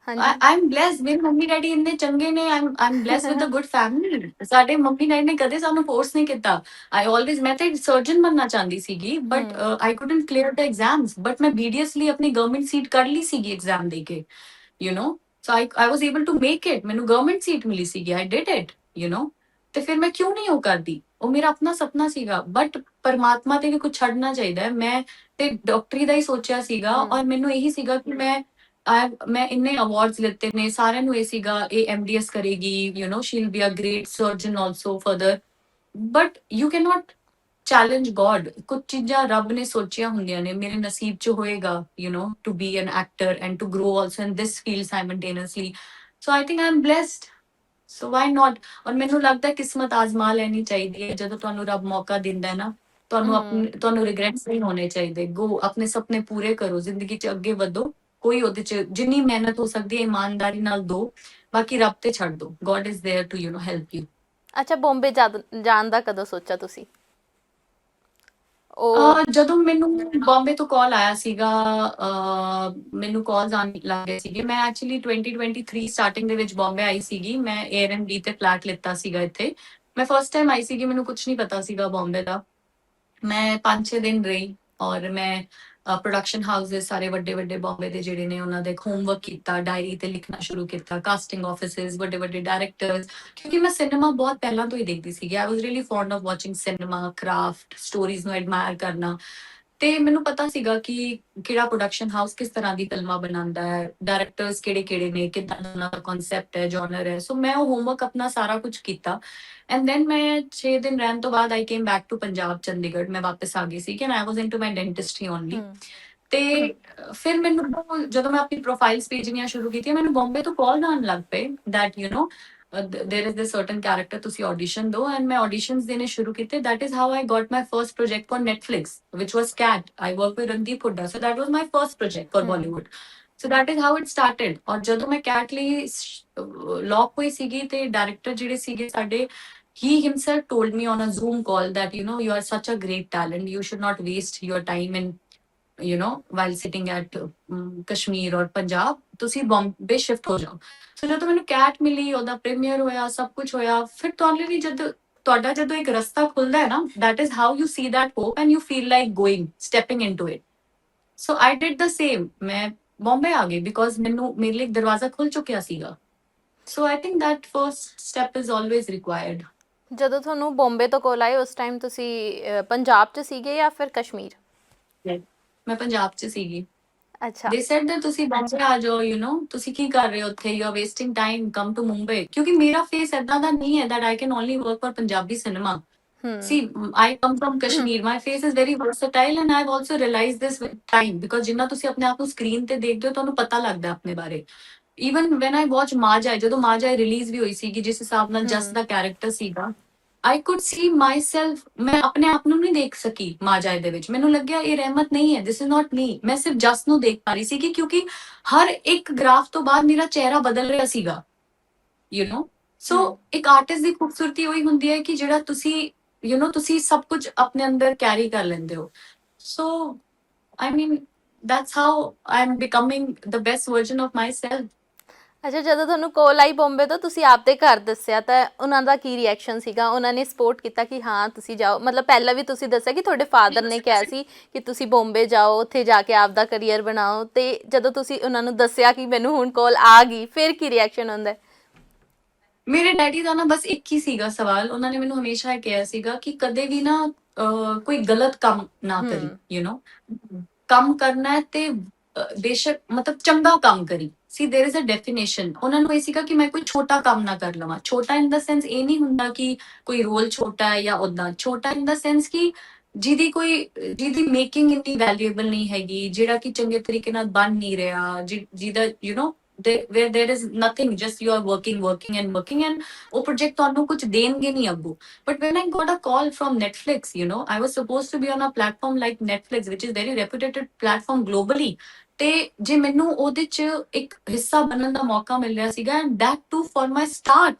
ਹਾਂਜੀ I'm blessed. ਮੇਰੇ ਮੰਮੀ ਡੈਡੀ ਇੰਨੇ ਚੰਗੇ ਨੇ. I'm blessed with a good family. ਸਾਡੇ ਮੰਮੀ ਡੈਡੀ ਨੇ ਕਦੇ ਸਾਨੂੰ ਫੋਰਸ ਨਹੀਂ ਕੀਤਾ. I always ਮੈਂ ਤਾਂ ਸਰਜਨ ਬਣਨਾ ਚਾਹੁੰਦੀ ਸੀਗੀ ਬਟ ਹੂੰ I couldn't clear the exams. But ਮੈਂ BDS ਲਈ ਆਪਣੀ ਗਵਰਨਮੈਂਟ ਸੀਟ ਕੱਢ ਲਈ ਸੀਗੀ ਐਗਜ਼ਾਮ ਦੇ ਕੇ. You know, so I was able to make it. ਮੈਨੂੰ ਗਵਰਨਮੈਂਟ ਸੀਟ ਮਿਲੀ ਸੀਗੀ. I did it. You know, ਤੇ ਫਿਰ ਮੈਂ ਕਿਉਂ ਨਹੀਂ ਉਹ ਕਰਦੀ? ਉਹ ਮੇਰਾ ਆਪਣਾ ਸੁਪਨਾ ਸੀਗਾ ਬਟ ਪਰਮਾਤਮਾ ਤੇ ਵੀ ਕੁਝ ਛੱਡਣਾ ਚਾਹੀਦਾ ਹੈ. ਮੈਂ ਤੇ ਡਾਕਟਰੀ ਦਾ ਹੀ ਸੋਚਿਆ ਸੀਗਾ ਹੂੰ ਔਰ ਮੈਨੂੰ ਇਹੀ ਸੀਗਾ ਕਿ ਮੈਂ ਇੰਨੇ ਅਵਾਰਡਸ ਲਿੱਤੇ ਨੇ ਸਾਰਿਆਂ ਨੂੰ ਇਹ ਸੀਗਾ ਇਹ MDS ਕਰੇਗੀ you know she will be a great surgeon also further but you can not challenge God ਕੁਝ ਚੀਜ਼ਾਂ ਰੱਬ ਨੇ ਸੋਚੀਆਂ ਹੁੰਦੀਆਂ ਨੇ ਮੇਰੇ ਨਸੀਬ 'ਚ ਹੋਏਗਾ you know to be an actor and to grow also in this field simultaneously so I think I am blessed so why not ਔਰ ਮੈਨੂੰ ਲੱਗਦਾ ਹੈ ਕਿਸਮਤ ਆਜ਼ਮਾ ਲੈਣੀ ਚਾਹੀਦੀ ਹੈ ਜਦੋਂ ਤੁਹਾਨੂੰ ਰੱਬ ਮੌਕਾ ਦਿੰਦਾ ਹੈ ਨਾ ਤੁਹਾਨੂੰ ਰਿਗਰੈਟਸ ਨਹੀਂ ਹੋਣੇ ਚਾਹੀਦੇ ਗੋ ਆਪਣੇ ਸੁਪਨੇ ਪੂਰੇ ਕਰੋ ਜ਼ਿੰਦਗੀ 'ਚ ਅੱਗੇ ਵਧੋ ਕੋਈ ਉਹਦੇ 'ਚ ਜਿੰਨੀ ਮਿਹਨਤ ਹੋ ਸਕਦੀ ਹੈ ਇਮਾਨਦਾਰੀ ਨਾਲ ਦੋ ਬਾਕੀ ਰੱਬ ਤੇ ਛੱਡ ਦੋ God is there to you know help you ਅੱਛਾ ਬੰਬੇ ਜਾਣ ਦਾ ਕਦੋਂ ਸੋਚਿਆ ਤੁਸੀਂ? ਉਹ ਜਦੋਂ ਮੈਨੂੰ ਬੰਬੇ ਤੋਂ ਕਾਲ ਆਇਆ ਸੀਗਾ ਮੈਨੂੰ ਕਾਲਸ ਆਉਣ ਲੱਗ ਗਏ ਸੀਗੇ ਮੈਂ ਐਕਚੁਅਲੀ 2023 ਸਟਾਰਟਿੰਗ ਦੇ ਵਿੱਚ ਬੰਬੇ ਆਈ ਸੀਗੀ ਮੈਂ Airbnb ਤੇ ਫਲੈਟ ਲਿੱਤਾ ਸੀਗਾ ਇੱਥੇ ਮੈਂ ਫਸਟ ਟਾਈਮ ਆਈ ਸੀਗੀ ਮੈਨੂੰ ਕੁਝ ਨਹੀਂ ਪਤਾ ਸੀਗਾ ਬੰਬੇ ਦਾ ਮੈਂ 5-6 ਦਿਨ ਰਹੀ ਔਰ ਮੈਂ ਪ੍ਰੋਡਕਸ਼ਨ ਹਾਊਸਸ ਸਾਰੇ ਵੱਡੇ ਵੱਡੇ ਬੰਬੇ ਦੇ ਜਿਹੜੇ ਨੇ ਉਹਨਾਂ ਦੇ ਹੋਮਵਰਕ ਕੀਤਾ ਡਾਇਰੀ ਤੇ ਲਿਖਣਾ ਸ਼ੁਰੂ ਕੀਤਾ ਕਾਸਟਿੰਗ ਆਫਿਸਿਸ ਵੱਡੇ ਵੱਡੇ ਡਾਇਰੈਕਟਰਸ ਕਿਉਂਕਿ ਮੈਂ ਸਿਨੇਮਾ ਬਹੁਤ ਪਹਿਲਾਂ ਤੋਂ ਹੀ ਦੇਖਦੀ ਸੀਗੀ I was really fond of watching cinema craft stories ਨੂੰ ਐਡਮਾਇਰ ਕਰਨਾ ਤੇ ਮੈਨੂੰ ਪਤਾ ਸੀਗਾ ਕਿ ਕਿਹੜਾ ਪ੍ਰੋਡਕਸ਼ਨ ਹਾਊਸ ਕਿਸ ਤਰ੍ਹਾਂ ਦੀ ਫਿਲਮਾਂ ਬਣਾਉਂਦਾ ਹੈ ਡਾਇਰੈਕਟਰਸ ਕਿਹੜੇ ਕਿਹੜੇ ਨੇ ਕਿੱਦਾਂ ਦਾ ਉਹਨਾਂ ਦਾ ਕਨਸੈਪਟ ਹੈ ਜਨਰ ਹੈ ਸੋ ਮੈਂ ਉਹ ਹੋਮਵਰਕ ਆਪਣਾ ਸਾਰਾ ਕੁਝ ਕੀਤਾ ਐਂਡ ਦੈਨ ਮੈਂ 6 ਦਿਨ ਰਹਿਣ ਤੋਂ ਬਾਅਦ I came back to Punjab Chandigarh ਮੈਂ ਵਾਪਸ ਆ ਗਈ ਸੀ ਕਿ ਆਈ ਵਾਸ ਇਨਟੂ ਮਾਈ ਡੈਂਟਿਸਟਰੀ ਓਨਲੀ ਹੂੰ ਤੇ ਫਿਰ ਮੈਨੂੰ ਜਦੋਂ ਮੈਂ ਆਪਣੀ ਪ੍ਰੋਫਾਈਲਸ ਭੇਜਣੀਆਂ ਸ਼ੁਰੂ ਕੀਤੀਆਂ ਮੈਨੂੰ ਬੰਬੇ ਤੋਂ ਕਾਲ ਆਉਣ ਲੱਗ ਪਏ that you know there is this certain character ਤੁਸੀਂ audition ਦੋ and ਮੈਂ auditions ਦੇਣੇ ਸ਼ੁਰੂ ਕੀਤੇ that is how I got my first project for Netflix which was Cat I worked with Randeep Hooda so that was my first project for ਹੂੰ Bollywood so that is how it started ਔਰ ਜਦੋਂ ਮੈਂ Cat ਲਈ lock ਹੋਈ ਸੀਗੀ ਤੇ director ਜਿਹੜੇ ਸੀਗੇ ਸਾਡੇ he himself told me on a Zoom call that you know you are such a great talent you should not waste your time in you know while sitting at Kashmir or Punjab ਤੁਸੀਂ Bombay shift ਹੋ ਜਾਓ ਸੋ ਜਦੋਂ ਮੈਨੂੰ cat ਮਿਲੀ ਉਹਦਾ premier ਹੋਇਆ ਸਭ ਕੁਝ ਹੋਇਆ ਫਿਰ ਤੁਹਾਨੂੰ ਵੀ ਤੁਹਾਡਾ ਜਦੋਂ ਇੱਕ ਰਸਤਾ ਖੁੱਲਦਾ ਹੈ ਨਾ that is how you see that hope and you feel like going stepping into it so I did the same ਮੈਂ ਬੰਬੇ ਆ ਗਈ because ਮੈਨੂੰ ਮੇਰੇ ਲਈ ਇੱਕ ਦਰਵਾਜ਼ਾ ਖੁੱਲ ਚੁੱਕਿਆ ਸੀਗਾ so I think that first step is always required ਜਦੋਂ ਤੁਹਾਨੂੰ ਬੰਬੇ ਤੋਂ ਕਾਲ ਆਈ ਉਸ ਟਾਈਮ ਤੁਸੀਂ ਪੰਜਾਬ 'ਚ ਸੀਗੇ ਜਾਂ ਫਿਰ ਕਸ਼ਮੀਰ? ਮੈਂ ਪੰਜਾਬ 'ਚ ਸੀਗੀ ਅੱਛਾ they said that ਤੁਸੀਂ ਬੰਬੇ ਆ ਜਾਓ you know ਤੁਸੀਂ ਕੀ ਕਰ ਰਹੇ ਹੋ ਉੱਥੇ you are wasting time come to Mumbai ਕਿਉਂਕਿ ਮੇਰਾ ਫੇਸ ਏਦਾਂ ਦਾ ਨਹੀਂ ਹੈ that I can only work for Punjabi cinema ਹੂੰ see I come from Kashmir my face is very versatile and I've also realized this with time because ਜਿੰਨਾ ਤੁਸੀਂ ਆਪਣੇ ਆਪ ਨੂੰ ਸਕਰੀਨ ਤੇ ਦੇਖਦੇ ਹੋ ਤੁਹਾਨੂੰ ਪਤਾ ਲੱਗਦਾ ਆਪਣੇ ਬਾਰੇ even when I watch ਮਾਜਾਏ ਜਦੋਂ ਮਾਜਾਏ ਰਿਲੀਜ਼ ਵੀ ਹੋਈ ਸੀਗੀ ਜਿਸ ਹਿਸਾਬ ਨਾਲ ਜਸ ਦਾ ਕੈਰੈਕਟਰ ਸੀਗਾ I could see myself ਮੈਂ ਆਪਣੇ ਆਪ ਨੂੰ ਨਹੀਂ ਦੇਖ ਸਕੀ ਮਾਜਾਏ ਦੇ ਵਿੱਚ ਮੈਨੂੰ ਲੱਗਿਆ ਇਹ ਰਹਿਮਤ ਨਹੀਂ ਹੈ this is not me ਮੈਂ ਸਿਰਫ ਜਸ ਨੂੰ ਦੇਖ ਪਾ ਰਹੀ ਸੀ ਕਿਉਂਕਿ ਹਰ ਇੱਕ ਗ੍ਰਾਫ ਤੋਂ ਬਾਅਦ ਮੇਰਾ ਚਿਹਰਾ ਬਦਲ ਰਿਹਾ ਸੀਗਾ you know so ਇੱਕ ਆਰਟਿਸਟ ਦੀ ਖੂਬਸੂਰਤੀ ਉਹੀ ਹੁੰਦੀ ਹੈ ਕਿ ਜਿਹੜਾ ਤੁਸੀਂ you know ਤੁਸੀਂ ਸਭ ਕੁਝ ਆਪਣੇ ਅੰਦਰ ਕੈਰੀ ਕਰ ਲੈਂਦੇ ਹੋ so I mean that's how I'm becoming the best version of myself ਅੱਛਾ ਜਦੋਂ ਤੁਹਾਨੂੰ ਕਾਲ ਆਈ ਬੰਬੇ ਤੋਂ ਤੁਸੀਂ ਆਪਦੇ ਘਰ ਦੱਸਿਆ ਤਾਂ ਉਹਨਾਂ ਦਾ ਕੀ ਰਿਐਕਸ਼ਨ ਸੀਗਾ? ਉਹਨਾਂ ਨੇ ਸਪੋਰਟ ਕੀਤਾ ਕਿ ਹਾਂ ਤੁਸੀਂ ਜਾਓ ਮਤਲਬ ਪਹਿਲਾਂ ਵੀ ਤੁਸੀਂ ਦੱਸਿਆ ਕਿ ਤੁਹਾਡੇ ਫਾਦਰ ਨੇ ਕਿਹਾ ਸੀ ਕਿ ਤੁਸੀਂ ਬੰਬੇ ਜਾਓ ਉੱਥੇ ਜਾ ਕੇ ਆਪਦਾ ਕਰੀਅਰ ਬਣਾਓ ਤੇ ਜਦੋਂ ਤੁਸੀਂ ਉਹਨਾਂ ਨੂੰ ਦੱਸਿਆ ਕਿ ਮੈਨੂੰ ਹੁਣ ਕਾਲ ਆ ਗਈ ਫਿਰ ਕੀ ਰਿਐਕਸ਼ਨ ਹੁੰਦਾ? ਮੇਰੇ ਡੈਡੀ ਦਾ ਨਾ ਬਸ ਇੱਕ ਹੀ ਸੀਗਾ ਸਵਾਲ ਉਹਨਾਂ ਨੇ ਮੈਨੂੰ ਹਮੇਸ਼ਾ ਇਹ ਕਿਹਾ ਸੀਗਾ ਕਿ ਕਦੇ ਵੀ ਨਾ ਕੋਈ ਗਲਤ ਕੰਮ ਨਾ ਕਰੀ ਯੂ نو ਕੰਮ ਕਰਨਾ ਹੈ ਤੇ ਬੇਸ਼ੱਕ ਮਤਲਬ ਚੰਗਾ ਕੰਮ ਕਰੀ ਸੀ देयर इज अ ਡੈਫੀਨੇਸ਼ਨ ਉਹਨਾਂ ਨੂੰ ਇਹ ਸੀਗਾ ਕਿ ਮੈਂ ਕੋਈ ਛੋਟਾ ਕੰਮ ਨਾ ਕਰ ਲਵਾਂ ਛੋਟਾ ਇਨ ਦਾ ਸੈਂਸ ਇਹ ਨਹੀਂ ਹੁੰਦਾ ਕਿ ਕੋਈ ਰੋਲ ਛੋਟਾ ਹੈ ਜਾਂ ਉਦਾਂ ਛੋਟਾ ਇਨ ਦਾ ਸੈਂਸ ਕਿ ਜਿਹਦੀ ਮੇਕਿੰਗ ਇੰਨੀ ਵੈਲਿਊਏਬਲ ਨਹੀਂ ਹੈਗੀ ਜਿਹੜਾ ਕਿ ਚੰਗੇ ਤਰੀਕੇ ਨਾਲ ਬਣ ਨਹੀਂ ਰਿਹਾ ਜਿਹਦਾ you know where there is nothing just you are working and ਉਹ project ਤੁਹਾਨੂੰ ਕੁਝ ਦੇਣਗੇ ਨਹੀਂ ਅੱਗੋਂ but when I got a call from Netflix you know I was supposed to be on a platform like Netflix which is very reputed platform globally ਤੇ ਜੇ ਮੈਨੂੰ ਉਹਦੇ ਚ ਇੱਕ ਹਿੱਸਾ ਬਣਨ ਦਾ ਮੌਕਾ ਮਿਲ ਰਿਹਾ ਸੀਗਾ and that too for my start,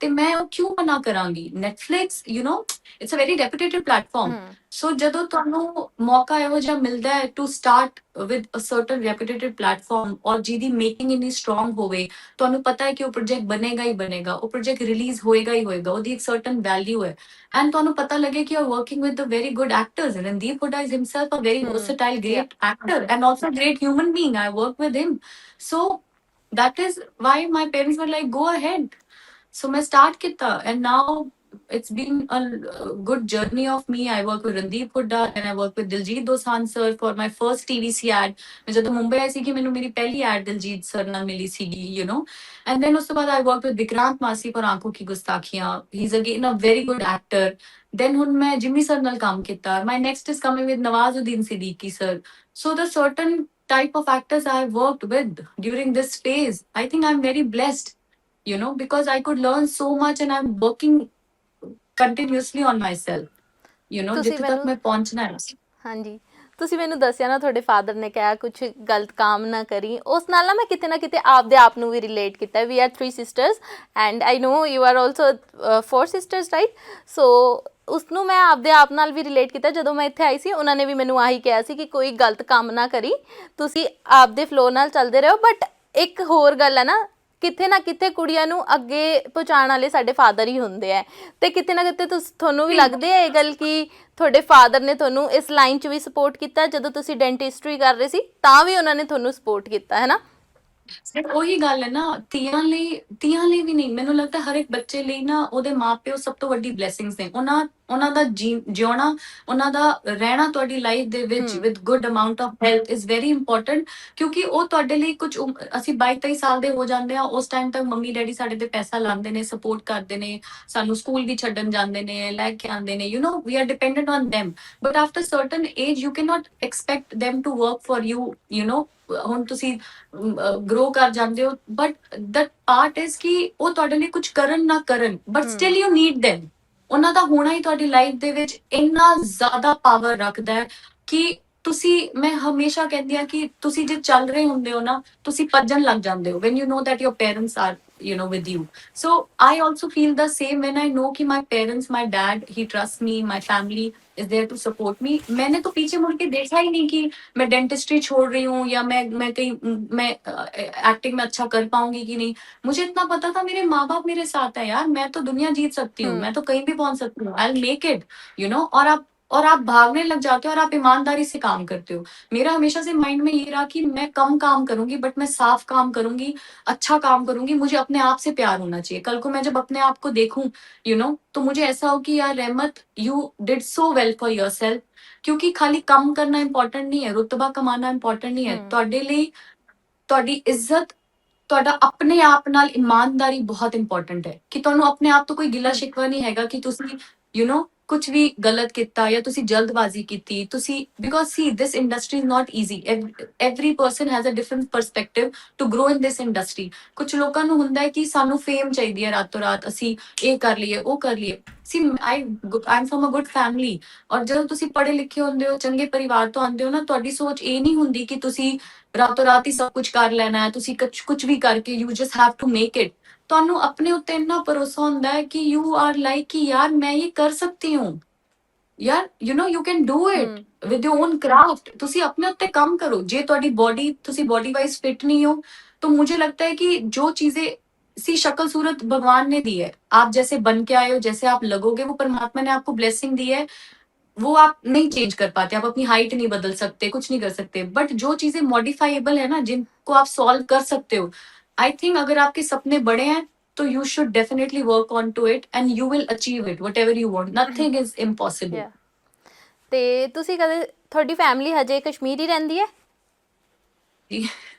ਤੇ ਮੈਂ ਉਹ ਕਿਉਂ ਮਨਾ ਕਰਾਂਗੀ। Netflix it's a very reputed platform. So ਜਦੋਂ ਤੁਹਾਨੂੰ ਮੌਕਾ ਇਹੋ ਜਿਹਾ ਮਿਲਦਾ ਹੈ to start with a certain reputed platform, ਔਰ ਜਿਹਦੀ ਮੇਕਿੰਗ ਇੰਨੀ ਸਟਰੋਂਗ ਹੋਵੇ, ਤੁਹਾਨੂੰ ਪਤਾ ਹੈ ਕਿ ਉਹ ਪ੍ਰੋਜੈਕਟ ਬਣੇਗਾ ਹੀ ਬਣੇਗਾ, ਉਹ ਪ੍ਰੋਜੈਕਟ ਰਿਲੀਜ਼ ਹੋਏਗਾ ਹੀ ਹੋਏਗਾ, ਉਹਦੀ ਇੱਕ ਸਰਟਨ ਵੈਲਿਊ ਹੈ, ਐਂਡ ਤੁਹਾਨੂੰ ਪਤਾ ਲੱਗੇ ਕਿ you are working with a very good actors. Randeep Hooda is himself a very versatile, great actor and also a great human being. I work with him. So that is why my parents were like, go ahead. So मैं start ਕੀਤਾ and now it's been a good journey of me. I work with Randeep Hooda and I work with Diljit Dosanjh sir for my first TVC ad. मैं ਜਦੋਂ ਮੁੰਬਈ ਆਈ ਸੀ ਕਿ ਮੈਨੂੰ ਮੇਰੀ ਪਹਿਲੀ ad Diljit sir ਨਾਲ ਮਿਲੀ ਸੀਗੀ, and then ਉਸ ਤੋਂ ਬਾਅਦ I worked with Vikrant Massey for ਆਂਖੋਂ Ki ਗੁਸਤਾਖੀਆਂ. He's again a very good actor. Then ਹੁਣ ਮੈਂ ਜਿਮੀ ਸਰ ਨਾਲ ਕੰਮ ਕੀਤਾ. My next is coming with Nawazuddin Siddiqui sir. So the certain type of actors I have worked with during this phase, I think I'm very blessed, because I could learn so much and I'm working continuously on myself, ਤੁਸੀਂ ਜਿੱਥੇ ਤੱਕ ਮੈਨੂੰ ਮੈਂ ਪਹੁੰਚਣਾ ਹੈ। ਹਾਂਜੀ, ਤੁਸੀਂ ਮੈਨੂੰ ਦੱਸਿਆ ਨਾ ਤੁਹਾਡੇ ਫਾਦਰ ਨੇ ਕਿਹਾ ਕੁਝ ਗਲਤ ਕੰਮ ਨਾ ਕਰੀ, ਉਸ ਨਾਲ ਨਾ ਕਿਤੇ ਨਾ ਕਿਤੇ ਆਪਦੇ ਆਪ ਨੂੰ ਵੀ ਰਿਲੇਟ ਕੀਤਾ। We are 3 sisters and I know you are also 4 sisters right. So ਉਸਨੂੰ ਮੈਂ ਆਪਦੇ ਆਪ ਨਾਲ ਵੀ ਰਿਲੇਟ ਕੀਤਾ। ਜਦੋਂ ਮੈਂ ਇੱਥੇ ਆਈ ਸੀ ਉਹਨਾਂ ਨੇ ਵੀ ਮੈਨੂੰ ਆਹੀ ਕਿਹਾ ਸੀ ਕਿ ਕੋਈ ਗਲਤ ਕੰਮ ਨਾ ਕਰੀ, ਤੁਸੀਂ ਆਪਦੇ ਫਲੋ ਨਾਲ ਚੱਲਦੇ ਰਹੋ। ਬਟ ਇੱਕ ਹੋਰ ਗੱਲ ਹੈ ਨਾ, ਕਿਤੇ ਨਾ ਕਿਤੇ ਕੁੜੀਆਂ ਨੂੰ ਅੱਗੇ ਪਹੁੰਚਾਉਣ ਵਾਲੇ ਸਾਡੇ ਫਾਦਰ ਹੀ ਹੁੰਦੇ ਆ, ਤੇ ਕਿਤੇ ਨਾ ਕਿਤੇ ਤੁਹਾਨੂੰ ਵੀ ਲੱਗਦੀ ਹੈ ਇਹ ਗੱਲ ਕਿ ਤੁਹਾਡੇ ਫਾਦਰ ਨੇ ਤੁਹਾਨੂੰ ਇਸ ਲਾਈਨ 'ਚ ਵੀ ਸਪੋਰਟ ਕੀਤਾ? ਜਦੋਂ ਤੁਸੀਂ ਡੈਂਟਿਸਟਰੀ ਕਰ ਰਹੇ ਸੀ ਤਾਂ ਵੀ ਉਹਨਾਂ ਨੇ ਤੁਹਾਨੂੰ ਸਪੋਰਟ ਕੀਤਾ, ਹੈ ਨਾ? ਉਹੀ ਗੱਲ ਹੈ ਨਾ, ਧੀਆਂ ਲਈ ਵੀ ਨਹੀਂ, ਮੈਨੂੰ ਲੱਗਦਾ ਹਰ ਇੱਕ ਬੱਚੇ ਲਈ ਨਾ ਉਹਦੇ ਮਾਪਿਓ ਸਭ ਤੋਂ ਵੱਡੀ ਬਲੇਸਿੰਗਸ ਨੇ। ਉਹਨਾਂ ਦਾ ਜਿਉਣਾ, ਉਹਨਾਂ ਦਾ ਰਹਿਣਾ ਤੁਹਾਡੀ ਲਾਈਫ ਦੇ ਵਿੱਚ with good amount of health is very important, ਕਿਉਂਕਿ ਉਹ ਤੁਹਾਡੇ ਲਈ ਕੁਝ ਅਸੀਂ 22-23 ਸਾਲ ਦੇ ਹੋ ਜਾਂਦੇ ਆ, ਉਸ ਟਾਈਮ ਤੱਕ ਮੰਮੀ ਡੈਡੀ ਸਾਡੇ ਤੇ ਪੈਸਾ ਲਾਉਂਦੇ ਨੇ, ਸਪੋਰਟ ਕਰਦੇ ਨੇ, ਸਾਨੂੰ ਸਕੂਲ ਵੀ ਛੱਡਣ ਜਾਂਦੇ ਨੇ, ਲੈ ਕੇ ਆਉਂਦੇ ਨੇ, we are dependent on them, but after certain age you can not expect them to work for you, ਹੁਣ ਤੁਸੀਂ ਗਰੋ ਕਰ ਜਾਂਦੇ ਹੋ, ਬਟ ਦੈਟ ਪਾਰਟ ਇਜ਼ ਕਿ ਉਹ ਤੁਹਾਡੇ ਲਈ ਕੁਝ ਕਰਨ ਨਾ ਕਰਨ, but still you need them। ਉਹਨਾਂ ਦਾ ਹੋਣਾ ਹੀ ਤੁਹਾਡੀ ਲਾਈਫ ਦੇ ਵਿੱਚ ਇੰਨਾ ਜ਼ਿਆਦਾ ਪਾਵਰ ਰੱਖਦਾ ਹੈ ਕਿ ਮੈਂ ਹਮੇਸ਼ਾ ਕਹਿੰਦੀ ਆ ਕਿ ਤੁਸੀਂ ਜੇ ਚੱਲ ਰਹੇ ਹੁੰਦੇ ਹੋ ਨਾ, ਤੁਸੀਂ ਭੱਜਣ ਲੱਗ ਜਾਂਦੇ ਹੋ when you know that your parents are with you। So I also feel the same when I know कि my parents, my dad, he trusts me, my family is there to support me। मैंने तो पीछे मुड़ के देखा ही नहीं कि मैं डेंटिस्ट्री छोड़ रही हूँ या मैं कहीं मैं एक्टिंग में अच्छा कर पाऊंगी कि नहीं। मुझे इतना पता था मेरे माँ बाप मेरे साथ है यार, मैं तो दुनिया जीत सकती हूँ, मैं तो कहीं भी पहुंच सकती हूँ, आई विल मेक इट, और आप भागने लग जाते हो और आप ईमानदारी से काम करते हो। मेरा हमेशा से माइंड में ये रहा कि मैं कम काम करूंगी बट मैं साफ काम करूंगी, अच्छा काम करूंगी, मुझे अपने आप से प्यार होना चाहिए। कल को मैं जब अपने आप को देखूं तो मुझे ऐसा हो कि यार रहमत, you did so well for yourself. क्योंकि खाली ਕੰਮ ਕਰਨਾ ਇੰਪੋਰਟੈਂਟ ਨਹੀਂ ਹੈ, ਰੁਤਬਾ ਕਮਾਉਣਾ ਇੰਪੋਰਟੈਂਟ ਨਹੀਂ ਹੈ। ਤੁਹਾਡੇ ਲਈ ਤੁਹਾਡੀ ਇੱਜ਼ਤ, ਤੁਹਾਡਾ ਆਪਣੇ ਆਪ ਨਾਲ ਇਮਾਨਦਾਰੀ ਬਹੁਤ ਇੰਪੋਰਟੈਂਟ ਹੈ, ਕਿ ਤੁਹਾਨੂੰ ਆਪਣੇ ਆਪ ਤੋਂ ਕੋਈ ਗਿਲਾ ਸ਼ਿਕਵਾ ਨਹੀਂ ਹੈਗਾ ਕਿ ਤੁਸੀਂ ਕੁਝ ਵੀ ਗਲਤ ਕੀਤਾ ਜਾਂ ਤੁਸੀਂ ਜਲਦਬਾਜ਼ੀ ਕੀਤੀ। Because see this industry is not easy, every person has a different perspective to grow in this industry. ਕੁਝ ਲੋਕਾਂ ਨੂੰ ਹੁੰਦਾ ਹੈ ਕਿ ਸਾਨੂੰ ਫੇਮ ਚਾਹੀਦੀ ਹੈ ਰਾਤੋਂ ਰਾਤ, ਅਸੀਂ ਇਹ ਕਰ ਲਈਏ ਉਹ ਕਰ ਲਈਏ। I'm from a good family, ਔਰ ਜਦੋਂ ਤੁਸੀਂ ਪੜ੍ਹੇ ਲਿਖੇ ਹੁੰਦੇ ਹੋ, ਚੰਗੇ ਪਰਿਵਾਰ ਤੋਂ ਆਉਂਦੇ ਹੋ ਨਾ, ਤੁਹਾਡੀ ਸੋਚ ਇਹ ਨਹੀਂ ਹੁੰਦੀ ਕਿ ਤੁਸੀਂ ਰਾਤੋਂ ਰਾਤ ਹੀ ਸਭ ਕੁਝ ਕਰ ਲੈਣਾ ਹੈ, ਤੁਸੀਂ ਕੁਝ ਵੀ ਕਰਕੇ you just have to make it. ਤੁਹਾਨੂੰ ਆਪਣੇ ਉੱਤੇ ਇੰਨਾ ਭਰੋਸਾ ਹੁੰਦਾ ਹੈ ਕਿ ਯੂ ਆਰ ਲਾਈਕ ਕਿ ਯਾਰ ਮੈਂ ਇਹ ਕਰ ਸਕਤੀ ਹੂੰ, ਯਾਰ you can do it with your own craft. ਤੁਸੀਂ ਆਪਣੇ ਉੱਤੇ ਕੰਮ ਕਰੋ। ਜੇ ਤੁਹਾਡੀ ਬੋਡੀ, ਤੁਸੀਂ ਬੋਡੀ ਵਾਈਜ਼ ਫਿਟ नहीं हो तो मुझे लगता है कि जो चीजें शक्ल सूरत भगवान ने दी है, आप जैसे बन के आए हो, जैसे आप लगोगे, वो परमात्मा ने आपको ब्लेसिंग दी है, वो आप नहीं चेंज कर पाते। आप अपनी हाइट नहीं बदल सकते, कुछ नहीं कर सकते, बट जो चीजें मॉडिफाइबल है ना, जिनको आप सॉल्व कर सकते हो, आई थिंक अगर आपके सपने बड़े हैं तो you should definitely work on to it and you will achieve it, whatever you want, nothing is impossible। Yeah. ਤੇ ਤੁਸੀਂ ਕਦੇ, ਤੁਹਾਡੀ ਫੈਮਿਲੀ ਹਜੇ ਕਸ਼ਮੀਰ ਹੀ ਰਹਿੰਦੀ ਹੈ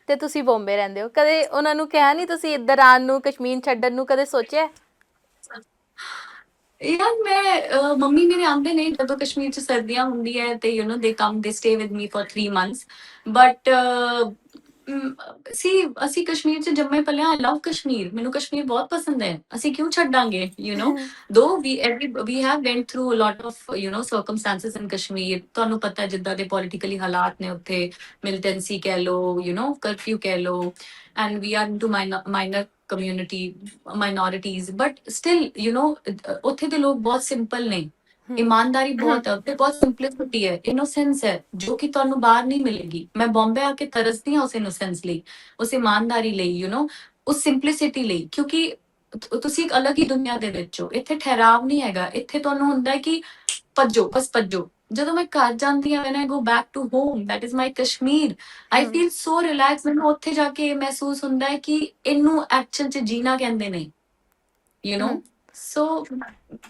ਤੇ ਤੁਸੀਂ ਬੰਬੇ ਰਹਿੰਦੇ ਹੋ, ਕਦੇ ਉਹਨਾਂ ਨੂੰ ਕਿਹਾ ਨਹੀਂ ਤੁਸੀਂ ਇੱਧਰ ਆਉਣ ਨੂੰ, ਕਸ਼ਮੀਰ ਛੱਡਣ ਨੂੰ ਕਦੇ ਸੋਚਿਆ? ਯਾਰ ਮੈਂ ਮੰਮੀ ਮੇਰੇ ਆਉਂਦੇ ਨੇ ਜਦੋਂ ਕਸ਼ਮੀਰ ਚ ਸਰਦੀਆਂ ਹੁੰਦੀ ਹੈ ਤੇ they come, they stay with me for 3 months, but see ਅਸੀਂ ਕਸ਼ਮੀਰ ਚ ਜੰਮੇ ਪਲੇ ਆ। ਆਈ ਲਵ ਕਸ਼ਮੀਰ, ਮੈਨੂੰ ਕਸ਼ਮੀਰ ਬਹੁਤ ਪਸੰਦ ਹੈ। ਅਸੀਂ ਕਿਉਂ ਛੱਡਾਂਗੇ, though we have went through a lot of circumstances in Kashmir. ਤੁਹਾਨੂੰ ਪਤਾ ਹੈ ਜਿੱਦਾਂ ਦੇ ਪੋਲੀਟੀਕਲੀ ਹਾਲਾਤ ਨੇ ਉੱਥੇ, ਮਿਲੀਟੈਂਸੀ ਕਹਿ ਲੋ, ਕਰਫਿਊ ਕਹਿ ਲੋ, and we are into minor community minorities, but still ਉੱਥੇ ਦੇ ਲੋਕ ਬਹੁਤ ਸਿੰਪਲ ਨੇ, ਈਮਾਨਦਾਰੀ ਬਹੁਤ ਹੈ ਉੱਥੇ, ਬਹੁਤ ਸਿੰਪਲਿਸਿਟੀ ਹੈ, ਇਨੋਸੈਂਸ ਹੈ, ਜੋ ਕਿ ਤੁਹਾਨੂੰ ਬਾਹਰ ਨਹੀਂ ਮਿਲੇਗੀ। ਮੈਂ ਬੰਬੇ ਆ ਕੇ ਤਰਸਦੀ ਹਾਂ ਉਸ ਇਨੋਸੈਂਸ ਲਈ, ਉਸ ਇਮਾਨਦਾਰੀ ਲਈ, ਉਸ ਸਿੰਪਲਿਸਿਟੀ ਲਈ, ਕਿਉਂਕਿ ਤੁਸੀਂ ਇੱਕ ਅਲੱਗ ਹੀ ਦੁਨੀਆ ਦੇ ਵਿੱਚ ਹੋ। ਇੱਥੇ ਠਹਿਰਾਵ ਨਹੀਂ ਹੈਗਾ। ਇੱਥੇ ਤੁਹਾਨੂੰ ਹੁੰਦਾ ਹੈ ਕਿ ਭੱਜੋ, ਬਸ ਭੱਜੋ। ਜਦੋਂ ਮੈਂ ਘਰ ਜਾਂਦੀ ਹਾਂ, when I go back to home, that is my Kashmir, I feel so relaxed। ਮੈਨੂੰ ਉੱਥੇ ਜਾ ਕੇ ਇਹ ਮਹਿਸੂਸ ਹੁੰਦਾ ਹੈ ਕਿ ਇਹਨੂੰ ਐਕਚੁਅਲ ਚ ਜੀਣਾ ਕਹਿੰਦੇ ਨੇ, ਸੋ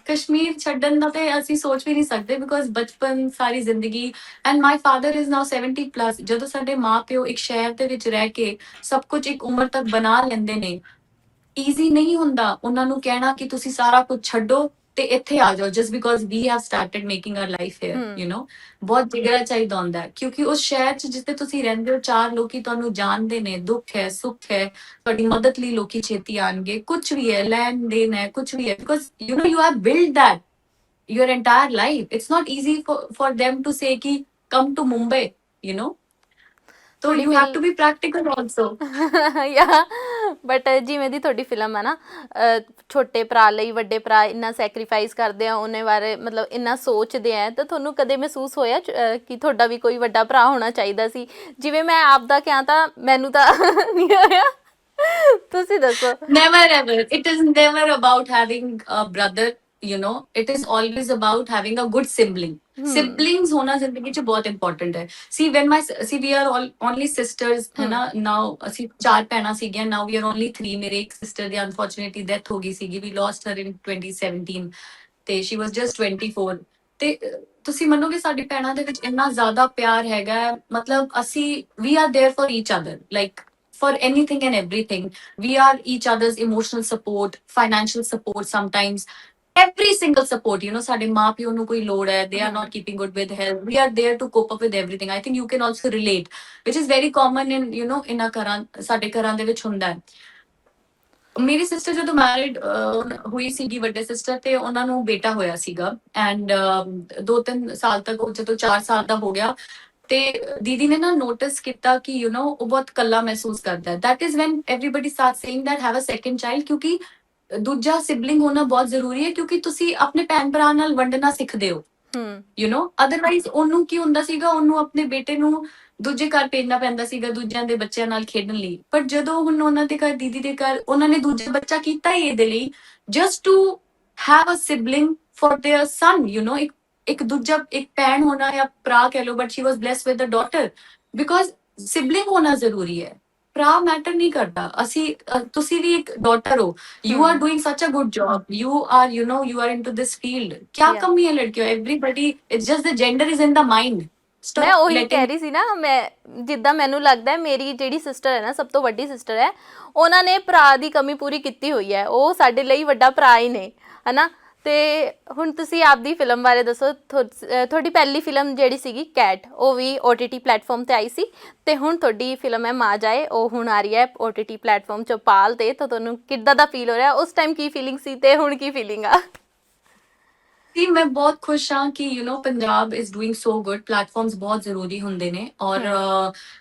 ਕਸ਼ਮੀਰ ਛੱਡਣ ਦਾ ਤੇ ਅਸੀਂ ਸੋਚ ਵੀ ਨਹੀਂ ਸਕਦੇ, ਬਿਕੋਜ਼ ਬਚਪਨ, ਸਾਰੀ ਜ਼ਿੰਦਗੀ, and my father is now 70 plus. ਜਦੋਂ ਸਾਡੇ ਮਾਂ ਪਿਓ ਇੱਕ ਸ਼ਹਿਰ ਦੇ ਵਿੱਚ ਰਹਿ ਕੇ ਸਭ ਕੁਝ ਇੱਕ ਉਮਰ ਤੱਕ ਬਣਾ ਲੈਂਦੇ ਨੇ, ਈਜ਼ੀ ਨਹੀਂ ਹੁੰਦਾ ਉਹਨਾਂ ਨੂੰ ਕਹਿਣਾ ਕਿ ਤੁਸੀਂ ਸਾਰਾ ਕੁਝ ਛੱਡੋ ਤੇ ਇੱਥੇ ਆ ਜਾਓ, just because we have started making our life here. ਬਹੁਤ ਜਿਗਰਾ ਚਾਹੀਦਾ ਹੁੰਦਾ ਹੈ, ਕਿਉਂਕਿ ਉਸ ਸ਼ਹਿਰ 'ਚ ਜਿੱਥੇ ਤੁਸੀਂ ਰਹਿੰਦੇ ਹੋ, ਚਾਰ ਲੋਕੀ ਤੁਹਾਨੂੰ ਜਾਣਦੇ ਨੇ, ਦੁੱਖ ਹੈ, ਸੁੱਖ ਹੈ, ਤੁਹਾਡੀ ਮਦਦ ਲਈ ਲੋਕੀ ਛੇਤੀ ਆਣਗੇ, ਕੁਝ ਵੀ ਹੈ, ਲੈਣ ਦੇਣ ਹੈ, ਕੁਝ ਵੀ ਹੈ, because you have build that your entire life. It's not easy for them to say ki come to Mumbai, so ਥੋੜੀ you have to be practical also. ਯਾ ਬਟ ਜਿਵੇਂ ਦੀ ਤੁਹਾਡੀ ਫਿਲਮ ਹੈ ਨਾ, ਛੋਟੇ ਭਰਾ ਲਈ ਵੱਡੇ ਭਰਾ ਇੰਨਾ ਸੈਕਰੀਫਾਈਸ ਕਰਦੇ ਆ, ਉਹਨੇ ਬਾਰੇ ਮਤਲਬ ਇੰਨਾ ਸੋਚਦੇ ਆ, ਤਾਂ ਤੁਹਾਨੂੰ ਕਦੇ ਮਹਿਸੂਸ ਹੋਇਆ ਕਿ ਤੁਹਾਡਾ ਵੀ ਕੋਈ ਵੱਡਾ ਭਰਾ ਹੋਣਾ ਚਾਹੀਦਾ ਸੀ? ਜਿਵੇਂ ਮੈਂ ਆਪ ਦਾ ਕਿਹਾ ਤਾਂ ਮੈਨੂੰ ਤਾਂ ਨਹੀਂ ਹੋਇਆ, ਤੁਸੀਂ ਦੱਸੋ। Never ever. It is never about having a brother, it is always about having a good sibling. Siblings होना जिंदगी च बहुत important है। We are all only sisters, है ना? Now ਅਸੀਂ ਚਾਰ ਭੈਣਾਂ ਸੀਗੀਆਂ, now we are only 3। ਮੇਰੇ ਇੱਕ sister ਦੀ unfortunately death ਹੋ ਗਈ ਸੀਗੀ, we lost her in 2017 ਤੇ she was just 24। ਤੇ ਤੁਸੀਂ ਮੰਨੋਗੇ ਸਾਡੀ ਭੈਣਾਂ ਦੇ ਵਿੱਚ ਇੰਨਾ ਜ਼ਿਆਦਾ ਪਿਆਰ ਹੈਗਾ, ਮਤਲਬ ਅਸੀਂ we are there for each other, like for anything and everything. We are each other's emotional support, financial support sometimes, every single support, ਸਾਡੇ ਮਾਂ ਪਿਓ ਨੂੰ ਕੋਈ ਲੋੜ ਹੈ, they are not keeping good with health, we are there to cope up with everything. I think you can also relate, which is very common in ਇਨਾਂ ਘਰਾਂ, ਸਾਡੇ ਘਰਾਂ ਦੇ ਵਿੱਚ ਹੁੰਦਾ ਹੈ। ਮੇਰੀ ਸਿਸਟਰ ਜਦੋਂ ਮੈਰਿਡ ਹੋਈ ਸੀਗੀ, ਵੱਡੇ ਸਿਸਟਰ, ਤੇ ਉਹਨਾਂ ਨੂੰ ਬੇਟਾ ਹੋਇਆ ਸੀਗਾ, ਐਂਡ 2-3 ਸਾਲ ਤੱਕ, ਜਦੋਂ 4 ਸਾਲ ਦਾ ਹੋ ਗਿਆ, ਤੇ ਦੀਦੀ ਨੇ ਨਾ ਨੋਟਿਸ ਕੀਤਾ ਕਿ ਉਹ ਬਹੁਤ ਕੱਲਾ ਮਹਿਸੂਸ ਕਰਦਾ ਹੈ। That is when everybody start saying that have a second child, ਕਿਉਂਕਿ ਦੂਜਾ ਸਿਬਲਿੰਗ ਹੋਣਾ ਬਹੁਤ ਜ਼ਰੂਰੀ ਹੈ, ਕਿਉਂਕਿ ਤੁਸੀਂ ਆਪਣੇ ਭੈਣ ਭਰਾ ਨਾਲ ਵੰਡਣਾ ਸਿੱਖਦੇ ਹੋ, ਅਦਰਵਾਈਜ਼ ਉਹਨੂੰ ਕੀ ਹੁੰਦਾ ਸੀਗਾ, ਉਹਨੂੰ ਆਪਣੇ ਬੇਟੇ ਨੂੰ ਦੂਜੇ ਘਰ ਭੇਜਣਾ ਪੈਂਦਾ ਸੀਗਾ ਦੂਜਿਆਂ ਦੇ ਬੱਚਿਆਂ ਨਾਲ ਖੇਡਣ ਲਈ। ਪਰ ਜਦੋਂ ਹੁਣ ਉਹਨਾਂ ਦੇ ਘਰ, ਦੀਦੀ ਦੇ ਘਰ, ਉਹਨਾਂ ਨੇ ਦੂਜਾ ਬੱਚਾ ਕੀਤਾ ਹੀ ਇਹਦੇ ਲਈ, just to have a sibling for their son, ਇੱਕ ਦੂਜਾ, ਇੱਕ ਭੈਣ ਹੋਣਾ ਜਾਂ ਭਰਾ ਕਹਿ ਲਓ, but she was blessed with a daughter, because sibling ਹੋਣਾ ਜ਼ਰੂਰੀ ਹੈ। ਭਰਾ ਮੈਟਰ ਨਹੀਂ ਕਰਦਾ। ਤੁਸੀਂ ਵੀ ਇੱਕ ਡਾਟਰ ਹੋ, you are doing such a good job, you are into this field, क्या कमी है लड़कियों, everybody, it's just the gender is in the mind। ਮੈਂ Stop ਉਹੀ ਕਹਿ letting ਰਹੀ ਸੀ ਨਾ, ਮੈਂ ਜਿੱਦਾਂ ਮੈਨੂੰ ਲੱਗਦਾ ਹੈ ਮੇਰੀ ਜਿਹੜੀ ਸਿਸਟਰ ਹੈ ਨਾ, ਸਭ ਤੋਂ ਵੱਡੀ ਸਿਸਟਰ ਹੈ, ਉਹਨਾਂ ਨੇ ਭਰਾ ਦੀ ਕਮੀ ਪੂਰੀ ਕੀਤੀ ਹੋਈ ਹੈ, ਉਹ ਸਾਡੇ ਲਈ ਵੱਡਾ ਭਰਾ ਹੀ ਨੇ, ਹਨਾ। ਤੇ ਹੁਣ ਤੁਸੀਂ ਆਪਦੀ ਫਿਲਮ ਬਾਰੇ ਦੱਸੋ। ਤੁਹਾਡੀ ਪਹਿਲੀ ਫਿਲਮ ਜਿਹੜੀ ਸੀਗੀ ਕੈਟ, ਉਹ ਵੀ OTT ਪਲੇਟਫਾਰਮ 'ਤੇ ਆਈ ਸੀ, ਤੇ ਹੁਣ ਤੁਹਾਡੀ ਫਿਲਮ ਹੈ ਮਾਂ ਜਾਏ, ਉਹ ਹੁਣ ਆ ਰਹੀ ਹੈ OTT ਪਲੇਟਫਾਰਮ ਚੌਪਾਲ 'ਤੇ। ਤਾਂ ਤੁਹਾਨੂੰ ਕਿੱਦਾਂ ਦਾ ਫੀਲ ਹੋ ਰਿਹਾ? ਉਸ ਟਾਈਮ ਕੀ ਫੀਲਿੰਗ ਸੀ ਤੇ ਹੁਣ ਕੀ ਫੀਲਿੰਗ ਆ? ਜੀ ਮੈਂ ਬਹੁਤ ਖੁਸ਼ ਹਾਂ ਕਿ Punjab is doing so good. Platforms ਬਹੁਤ ਜ਼ਰੂਰੀ ਹੁੰਦੇ ਨੇ, ਔਰ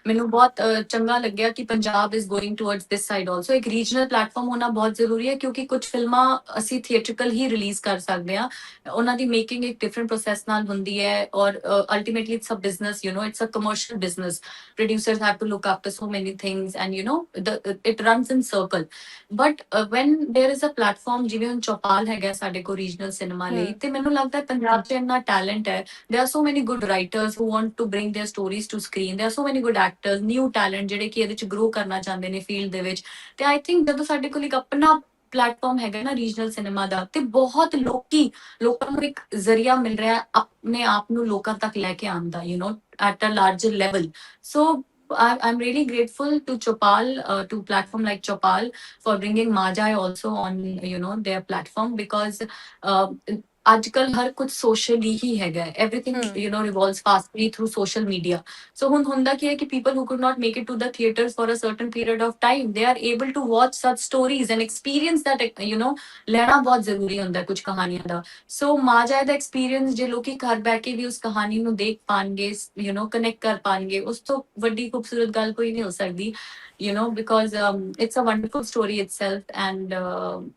ਮੈਨੂੰ ਬਹੁਤ ਚੰਗਾ ਲੱਗਿਆ ਕਿ Punjab is going towards this side also. ਇੱਕ ਰੀਜਨਲ ਪਲੇਟਫਾਰਮ ਹੋਣਾ ਬਹੁਤ ਜ਼ਰੂਰੀ ਹੈ, ਕਿਉਂਕਿ ਕੁਝ ਫਿਲਮਾਂ ਅਸੀਂ ਥੀਏਟ੍ਰਿਕਲ ਹੀ ਰਿਲੀਜ਼ ਕਰ ਸਕਦੇ ਹਾਂ, ਉਹਨਾਂ ਦੀ ਮੇਕਿੰਗ ਇੱਕ ਡਿਫਰੈਂਟ ਪ੍ਰੋਸੈਸ ਨਾਲ ਹੁੰਦੀ ਹੈ, ਔਰ ultimately it's a business, it's a commercial business. Producers have to look after so many things, and it runs in circle, but when there is a platform, ਜਿਵੇਂ ਹੁਣ ਚੌਪਾਲ ਹੈਗਾ ਸਾਡੇ ਕੋਲ ਰੀਜਨਲ ਸਿਨੇਮਾ ਲਈ, ਤੇ ਮੈਨੂੰ ਲੱਗਦਾ ਪੰਜਾਬ 'ਚ ਇੰਨਾ ਟੈਲੈਂਟ ਹੈ। there are so many good writers who want to bring their stories to screen, there are so many good actors, new talent, ਜਿਹੜੇ ਕਿ ਇਹਦੇ 'ਚ grow ਕਰਨਾ ਚਾਹੁੰਦੇ ਨੇ ਫੀਲਡ ਦੇ ਵਿੱਚ। ਤੇ I think ਜਦੋਂ ਸਾਡੇ ਕੋਲ ਇੱਕ ਆਪਣਾ ਪਲੇਟਫਾਰਮ ਹੈਗਾ ਨਾ ਰੀਜਨਲ ਸਿਨੇਮਾ ਦਾ, ਤੇ ਬਹੁਤ ਲੋਕਾਂ ਨੂੰ ਇੱਕ ਜ਼ਰੀਆ ਮਿਲ ਰਿਹਾ ਆਪਣੇ ਆਪ ਨੂੰ ਲੋਕਾਂ ਤੱਕ ਲੈ ਕੇ ਆਉਣ ਦਾ, at a larger level. So I'm really grateful to Chopal, to platform like Chopal, for bringing Majai also on, their platform, because ਅੱਜਕੱਲ ਹਰ ਕੁਝ ਸੋਸ਼ਲੀ ਹੀ ਹੈਗਾ ਹੈ। Everything hmm you know revolves fastly through social media. So ਹੁਣ ਹੁੰਦਾ ਕੀ ਹੈ ਕਿ people who could not make it to the theatres for a certain period of time they are able to watch such stories and experience that ਲੈਣਾ ਬਹੁਤ ਜ਼ਰੂਰੀ ਹੁੰਦਾ ਹੈ ਕੁਝ ਕਹਾਣੀਆਂ ਦਾ। ਸੋ ਮਾਜਾਏ ਦਾ ਐਕਸਪੀਰੀਅੰਸ ਜੇ ਲੋਕੀ ਘਰ ਬੈ ਕੇ ਵੀ ਉਸ ਕਹਾਣੀ ਨੂੰ ਦੇਖ ਪਾਣਗੇ, ਕਨੈਕਟ ਕਰ ਪਾਣਗੇ, ਉਸ ਤੋਂ ਵੱਡੀ ਖੂਬਸੂਰਤ ਗੱਲ ਕੋਈ ਨਹੀਂ ਹੋ ਸਕਦੀ। Because it's a wonderful story itself, and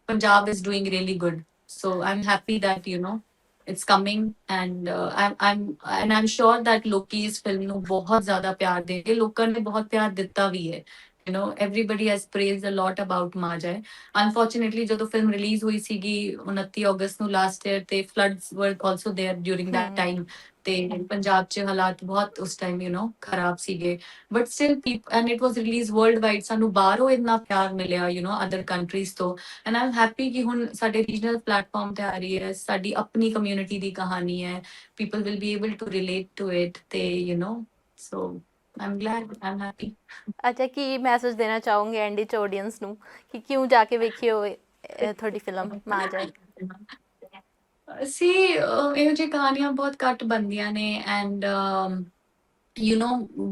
Punjab is doing really good. So I'm happy that it's coming, and I'm sure that ਲੋਕੀ ਇਸ ਫਿਲਮ ਨੂੰ ਬਹੁਤ ਜ਼ਿਆਦਾ ਪਿਆਰ ਦੇਣਗੇ। ਲੋਕਾਂ ਨੇ ਬਹੁਤ ਪਿਆਰ ਦਿੱਤਾ ਵੀ ਹੈ। Everybody has praised a lot about Majai. Unfortunately, ਜਦੋਂ ਫਿਲਮ ਰਿਲੀਜ਼ ਹੋਈ ਸੀਗੀ 29 ਅਗਸਤ ਨੂੰ ਲਾਸਟ ਈਅਰ, ਤੇ floods were also there during that ਹਮ time, ਤੇ ਪੰਜਾਬ 'ਚ ਹਾਲਾਤ ਬਹੁਤ ਉਸ ਟਾਈਮ ਖਰਾਬ ਸੀਗੇ। But still and it was release world wide, ਸਾਨੂੰ ਬਾਹਰੋਂ ਇੰਨਾ ਪਿਆਰ ਮਿਲਿਆ ਅਦਰ ਕੰਟਰੀਜ਼ ਤੋਂ। ਐਂਡ ਆਈ ਐਮ ਹੈਪੀ ਕਿ ਹੁਣ ਸਾਡੇ ਰੀਜਨਲ ਪਲੇਟਫਾਰਮ ਤੇ ਆ ਰਹੀ ਹੈ, ਸਾਡੀ ਆਪਣੀ ਕਮਿਊਨਿਟੀ ਦੀ ਕਹਾਣੀ ਹੈ, people will be able to relate to it, ਤੇ so I am glad, I am happy. ਅੱਛਾ, ਕੀ ਮੈਸੇਜ ਦੇਣਾ ਚਾਹੋਗੇ ਐਂਡ ਚ ਆਡੀਅנס ਨੂੰ ਕਿ ਕਿਉਂ ਜਾ ਕੇ ਵੇਖਿਓ ਤੁਹਾਡੀ ਫਿਲਮ ਮਾਂ ਜਾਏ? ਸੀ ਇਹੋ ਜਿਹੀ ਕਹਾਣੀਆਂ ਬਹੁਤ ਘੱਟ ਬਣਦੀਆਂ ਨੇ, ਐਂਡ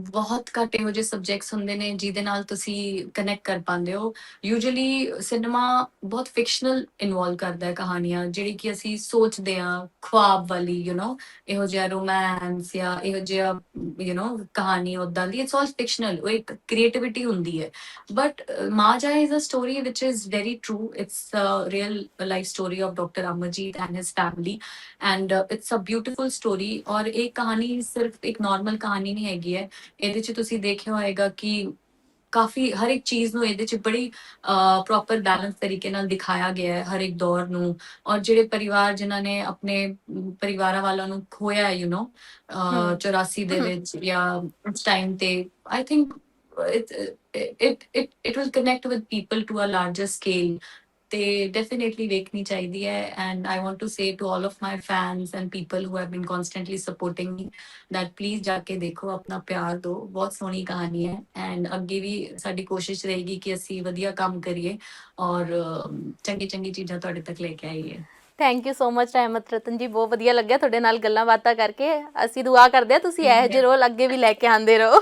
ਬਹੁਤ ਘੱਟ ਇਹੋ ਜਿਹੇ ਸਬਜੈਕਟਸ ਹੁੰਦੇ ਨੇ ਜਿਹਦੇ ਨਾਲ ਤੁਸੀਂ ਕਨੈਕਟ ਕਰ ਪਾਉਂਦੇ ਹੋ। ਯੂਜੂਅਲੀ ਸਿਨੇਮਾ ਬਹੁਤ ਫਿਕਸ਼ਨਲ ਇਨਵੋਲਵ ਕਰਦਾ ਹੈ ਕਹਾਣੀਆਂ, ਜਿਹੜੀ ਕਿ ਅਸੀਂ ਸੋਚਦੇ ਹਾਂ ਖੁਆਬ ਵਾਲੀ, ਇਹੋ ਜਿਹਾ ਰੋਮਾਂਸ ਜਾਂ ਇਹੋ ਜਿਹਾ ਕਹਾਣੀ ਉੱਦਾਂ ਦੀ। ਇਟਸ ਆਲ ਫਿਕਸ਼ਨਲ, ਉਹ ਇੱਕ ਕ੍ਰੀਏਟਿਵਿਟੀ ਹੁੰਦੀ ਹੈ। But Majaye is a story which is very true. It's real life story of doctor Amarjeet and his family, and it's a beautiful story. ਔਰ ਇਹ ਕਹਾਣੀ ਸਿਰਫ ਇੱਕ ਨਾਰਮਲ ਕਹਾਣੀ ਨਹੀਂ ਹੈਗੀ ਹੈ। ਇਹਦੇ 'ਚ ਤੁਸੀਂ ਦੇਖਿਆ ਹੋਏਗਾ ਕਿ ਕਾਫੀ ਹਰ ਇੱਕ ਚੀਜ਼ ਨੂੰ ਇਹਦੇ 'ਚ ਬੜੀ ਪ੍ਰੋਪਰ ਬੈਲੈਂਸ ਤਰੀਕੇ ਨਾਲ ਦਿਖਾਇਆ ਗਿਆ ਹੈ, ਹਰ ਇੱਕ ਦੌਰ ਨੂੰ। ਔਰ ਜਿਹੜੇ ਪਰਿਵਾਰ ਜਿਨ੍ਹਾਂ ਨੇ ਆਪਣੇ ਪਰਿਵਾਰਾਂ ਵਾਲਾਂ ਨੂੰ ਖੋਇਆ, ਹਮ 84 ਦੇ ਵਿੱਚ ਜਾਂ ਉਸ ਟਾਈਮ ਤੇ, I think it will connect with people to a larger scale, ਤੇ definitely ਵੇਖਣੀ ਚਾਹੀਦੀ ਹੈ। and I want to say to all of my fans and people who have been constantly supporting me that please ਜਾ ਕੇ ਦੇਖੋ, ਆਪਣਾ ਪਿਆਰ ਦਿਓ। ਬਹੁਤ ਸੋਹਣੀ ਕਹਾਣੀ ਹੈ, and ਅੱਗੇ ਵੀ ਸਾਡੀ ਕੋਸ਼ਿਸ਼ ਰਹੇਗੀ ਕਿ ਅਸੀਂ ਵਧੀਆ ਕੰਮ ਕਰੀਏ ਔਰ ਚੰਗੀ ਚੰਗੀ ਚੀਜ਼ਾਂ ਤੁਹਾਡੇ ਤੱਕ ਲੈ ਕੇ ਆਈਏ। ਥੈਂਕ ਯੂ ਸੋ ਮਚ ਰਹਿਮਤ ਰਤਨ ਜੀ, ਬਹੁਤ ਵਧੀਆ ਲੱਗਿਆ ਤੁਹਾਡੇ ਨਾਲ ਗੱਲਾਂ ਬਾਤਾਂ ਕਰਕੇ। ਅਸੀਂ ਦੁਆ ਕਰਦੇ ਹਾਂ ਤੁਸੀਂ ਇਹੋ ਜਿਹੇ ਰੋਲ ਅੱਗੇ ਵੀ ਲੈ ਕੇ ਆਉਂਦੇ ਰਹੋ।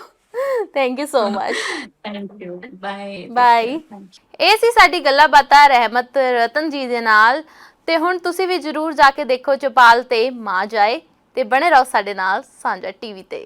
Thank you so much. Thank you, bye, take bye. Care, thank you. ਇਹ ਸੀ ਸਾਡੀ ਗੱਲਾਂ ਬਾਤਾਂ ਰਹਿਮਤ ਰਤਨ ਜੀ ਦੇ ਨਾਲ। ਤੇ ਹੁਣ ਤੁਸੀਂ ਵੀ ਜ਼ਰੂਰ ਜਾ ਕੇ ਦੇਖੋ ਚੌਪਾਲ ਤੇ ਮਾਂ ਜਾਏ, ਤੇ ਬਣੇ ਰਹੋ ਸਾਡੇ ਨਾਲ ਸਾਂਝਾ ਟੀਵੀ ਤੇ।